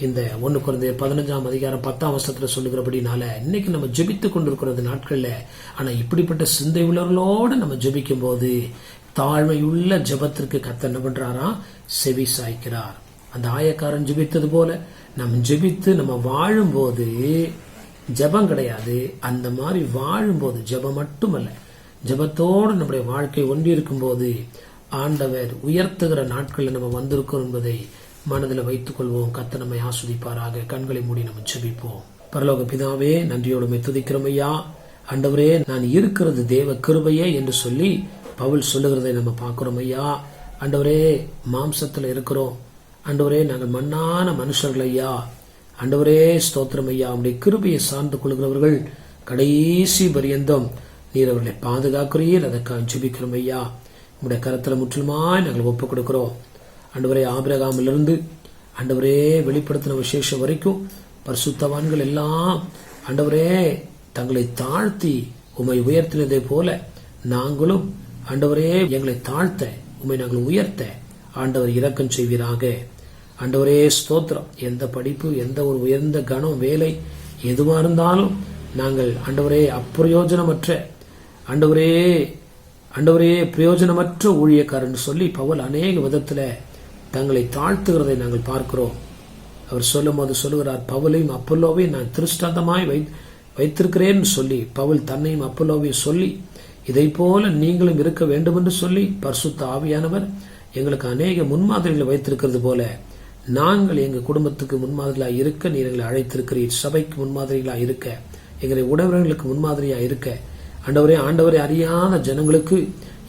இந்த 1 கொரிந்தியர் 15:10 சொல்லுகிறபடினால இன்னைக்கு நம்ம ஜெபித்து கொண்டிருக்கிறது நாட்கள்ல. ஆனா இப்படிப்பட்ட சிந்தை உள்ளவர்களோட நம்ம ஜெபிக்கும் போது தாழ்மையுள்ள ஜெபத்திற்கு கர்த்தர் என்ன பண்றாரா, செவி சாய்க்கிறார். அந்த ஆயக்காரன் ஜெபித்தது போல நம்ம ஜெபித்து நம்ம வாழும்போது ஜெபம் கிடையாது, அந்த மாதிரி வாழும்போது ஜெபம் மட்டுமல்ல, ஜெபத்தோடு நம்முடைய வாழ்க்கை ஒன்றி இருக்கும் போது ஆண்டவர் உயர்த்துகிற நாட்களில் நம்ம வந்திருக்கோம் என்பதை மனதில் வைத்துக் கொள்வோம். கர்த்தர் நம்மை ஆஸ்வதிப்பாராக. கண்களை மூடி நம்ம ஜெபிப்போம். பரலோக பிதாவே, நன்றியோடு துதிக்கிறோம் ஐயா. ஆண்டவரே, நான் இருக்கிறது தேவ கிருபையே என்று சொல்லி பவுல் சொல்லுகிறதை நம்ம பார்க்கிறோம் ஐயா. ஆண்டவரே, மாம்சத்துல இருக்கிறோம் ஆண்டவரே, நாங்கள் மண்ணான மனுஷர்கள் ஐயா. ஆண்டவரே ஸ்தோத்திரம் ஐயா. உடைய கிருபையை சார்ந்து கொள்கிறவர்கள் கடைசி பரியந்தம் நீர் அவர்களை பாதுகாக்கிறீர், அதற்காக ஜெபிக்கிறோம் ஐயா. உடைய கரத்துல முற்றிலுமாய் நாங்கள் ஒப்புக் கொடுக்கிறோம் ஆண்டவரே. ஆபிரகாமிலிருந்து ஆண்டவரே வெளிப்படுத்தின விசேஷம் வரைக்கும் பரிசுத்தவான்கள் எல்லாம் ஆண்டவரே தங்களை தாழ்த்தி உம்மை உயர்த்தினதை போல நாங்களும் ஆண்டவரே எங்களை தாழ்த்த உம்மை நாங்கள் உயர்த்த ஆண்டவர் இரக்கம் செய்வீராக. ஆண்டவரே ஸ்தோத்திரம். எந்த படிப்பு, எந்த ஒரு உயர்ந்த கனம், வேலை எதுவா இருந்தாலும் நாங்கள் ஆண்டவரே அப்பிரயோஜனமற்ற ஆண்டவரே பிரயோஜனமற்ற ஊழியக்காரன் சொல்லி பவுல் அநேக விதத்துல தங்களை தாழ்த்துகிறதை நாங்கள் பார்க்கிறோம். அவர் சொல்லும் போது சொல்லுகிறார், பவுலையும் அப்பல்லோவையும் நான் திருஷ்டாந்தமாய் வைத்திருக்கிறேன் சொல்லி பவுல் தன்னையும் அப்பல்லோவையும் சொல்லி இதை போல நீங்களும் இருக்க வேண்டும் என்று சொல்லி பரிசுத்த ஆவியானவர் எங்களுக்கு அநேக முன்மாதிரிகளை வைத்திருக்கிறது போல நாங்கள் எங்க குடும்பத்துக்கு முன்மாதிரிகளா இருக்க நீர் எங்களை அழைத்திருக்கிறீர். சபைக்கு முன்மாதிரிகளா இருக்க, எங்களுடைய உறவினர்களுக்கு முன்மாதிரியா இருக்க, ஆண்டவரை அறியாத ஜனங்களுக்கு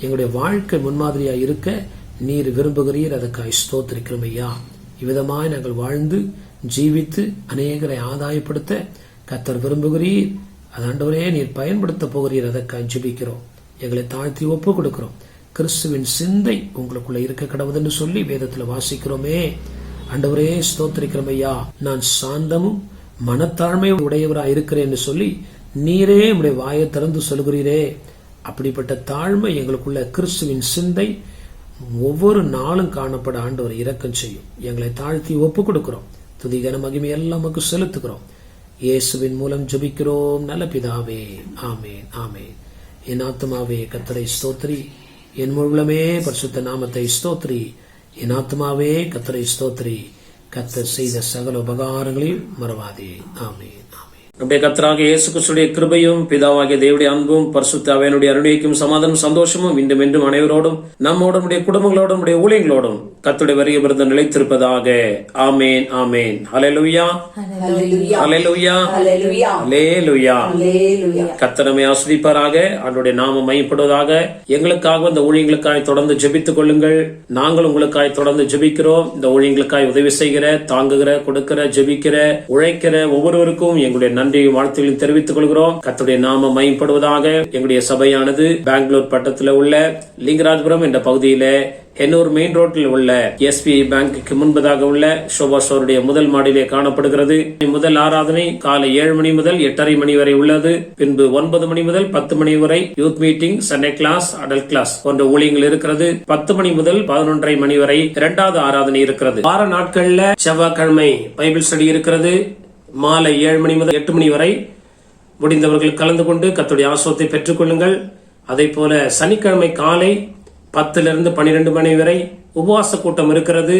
எங்களுடைய வாழ்க்கை முன்மாதிரியா இருக்க நீர் விரும்புகிறீர். அதற்காக ஸ்தோத்திரிக்கிறோம் ஐயா. இவ்விதமாய் நாங்கள் வாழ்ந்து ஜீவித்து அநேகரை ஆதாயப்படுத்த கர்த்தர் விரும்புகிறீர். அது ஆண்டவரே நீர் பயன்படுத்த போகிறீர். அதற்காக ஜெபிக்கிறோம். எங்களை தாழ்த்தி ஒப்பு கொடுக்கிறோம். கிறிஸ்துவின் சிந்தை உங்களுக்குள்ள இருக்க கடவுதுன்னு சொல்லி வேதத்துல வாசிக்கிறோமே. ஆண்டவரே ஸ்தோத்திரிக்கிறோம் ஐயா. நான் சாந்தமும் மனத்தாழ்மை உடையவரா இருக்கிறேன்னு சொல்லி நீரே உடைய வாயை திறந்து சொல்கிறீரே. அப்படிப்பட்ட தாழ்மை எங்களுக்குள்ள கிறிஸ்துவின் சிந்தை ஒவ்வொரு நாளும் காணப்பட ஆண்டவர் இரக்கம் செய்யும். எங்களை தாழ்த்தி ஒப்பு கொடுக்கிறோம். துதிகன மகிமை எல்லாம் நமக்கு செலுத்துகிறோம். இயேசுவின் மூலம் ஜெபிக்கிறோம் நல்ல பிதாவே. ஆமேன் ஆமேன். என் ஆத்மாவே கர்த்தரை ஸ்தோத்திரி, என் முழுமே பரிசுத்த நாமத்தை ஸ்தோத்திரி. என் ஆத்மாவே கர்த்தரை ஸ்தோத்திரி, கர்த்தர் செய்த சகல உபகாரங்களையும் மறவாதே. ஆமேன். நம்முடைய கர்த்தராகிய இயேசு கிறிஸ்துவின் கிருபையும் பிதாவாகிய தேவனுடைய அன்பும் பரிசுத்த ஆவியானவருடைய அருளைக்கும் சமாதானம் சந்தோஷமும் இன்றும் என்றும் அனைவரோடும் நம்மோடும் நம்முடைய குடும்பங்களோடும் நம்முடைய ஊழியங்களோடும் கர்த்தருடைய வருகை விருது நிலைத்திருப்பதாக. ஆமேன் ஆமேன். ஹல்லேலூயா ஹல்லேலூயா ஹல்லேலூயா. கர்த்தர் நம்மை ஆசீர்வதிப்பாராக. ஆண்டவருடைய நாமம் மகிமைப்படுவதாக. எங்களுக்காக இந்த ஊழியங்களுக்காய் தொடர்ந்து ஜெபித்துக் கொள்ளுங்கள். நாங்கள் உங்களுக்காய் தொடர்ந்து ஜெபிக்கிறோம். இந்த ஊழியங்களுக்காய் உதவி செய்கிற, தாங்குகிற, கொடுக்கிற, ஜெபிக்கிற, உழைக்கிற ஒவ்வொருவருக்கும் எங்களுடைய நன்றி வாழ்த்துக்களையும் தெரிவித்துக் கொள்கிறோம். கர்த்தருடைய நாமம் மகிமைப்படுவதாக. எங்களுடைய சபையானது பெங்களூர் பட்டத்தில் உள்ள லிங்கராஜபுரம் என்ற பகுதியில ஹென்னூர் மெயின் ரோட்டில் உள்ள SBI பேங்குக்கு முன்பதாக உள்ள ஷோபா ஸ்டோருடைய முதல் மாடியிலே காணப்படுகிறது. முதல் ஆராதனை காலை 7 மணி முதல் 8:30 மணி வரை உள்ளது. பின்பு 9 மணி முதல் 10 மணி வரை youth meeting, Sunday class, adult class போன்ற ஊழியங்கள் இருக்கிறது. 10 மணி முதல் 11:30 மணி வரை இரண்டாவது ஆராதனை இருக்கிறது. வார நாட்கள்ல செவ்வாய்க்கிழமை பைபிள் ஸ்டடி இருக்கிறது. மாலை 7 மணி முதல் 8 மணி வரை முடிந்தவர்கள் கலந்து கொண்டு கர்த்தருடைய ஆசீர்வாதத்தை பெற்றுக் கொள்ளுங்கள். அதே போல சனிக்கிழமை காலை 10 to 12 மணி வரை உபவாச கூட்டம் இருக்கிறது.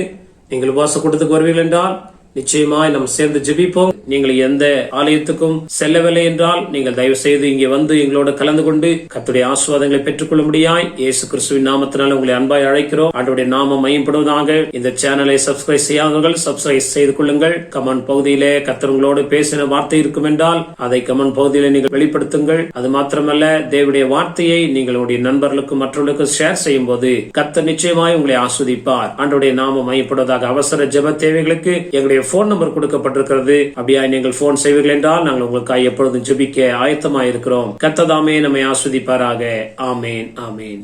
நீங்கள் உபவாச கூட்டத்துக்கு வருவீர்கள் என்றால் நிச்சயமாய் நாம் சேர்ந்து ஜெபிப்போம். நீங்கள் எந்த ஆலயத்துக்கும் செல்லவில்லை என்றால் நீங்கள் தயவு செய்து இங்கே வந்து எங்களோட கலந்து கொண்டு கர்த்தருடைய ஆசீர்வாதங்களை பெற்றுக்கொள்ள முடியாய் இயேசு கிறிஸ்துவின் நாமத்தினால் உங்களை அன்பாய் அழைக்கிறோம். ஆண்டவருடைய நாமம் மகிமைப்படுவதாக. இந்த சேனலை சப்ஸ்கிரைப் செய்யாதவர்கள் சப்ஸ்கிரைப் செய்து கொள்ளுங்கள். கமெண்ட் பகுதியிலே கர்த்தர் உங்களோடு பேசின வார்த்தை இருக்கும் என்றால் அதை கமெண்ட் பகுதியிலே நீங்கள் வெளிப்படுத்துங்கள். அது மாத்திரமல்ல, தேவனுடைய வார்த்தையை நீங்களுடைய நண்பர்களுக்கும் மற்றவர்களுக்கும் ஷேர் செய்யும் போது கர்த்தர் நிச்சயமாய் உங்களை ஆஸ்வதிப்பார். ஆண்டவருடைய நாமம் மகிமைப்படுவதாக. அவசர ஜெப தேவைகளுக்கு எங்களுடைய போன் நம்பர் கொடுக்கப்பட்டிருக்கிறது. அப்படியா நீங்கள் போன் செய்வீர்கள் என்றால் நாங்கள் உங்களுக்காக எப்பொழுதும் ஜெபிக்க ஆயத்தமாயிருக்கிறோம். கர்த்தர் தாமே நம்மை ஆஸ்வதிப்பாராக. ஆமேன் ஆமேன்.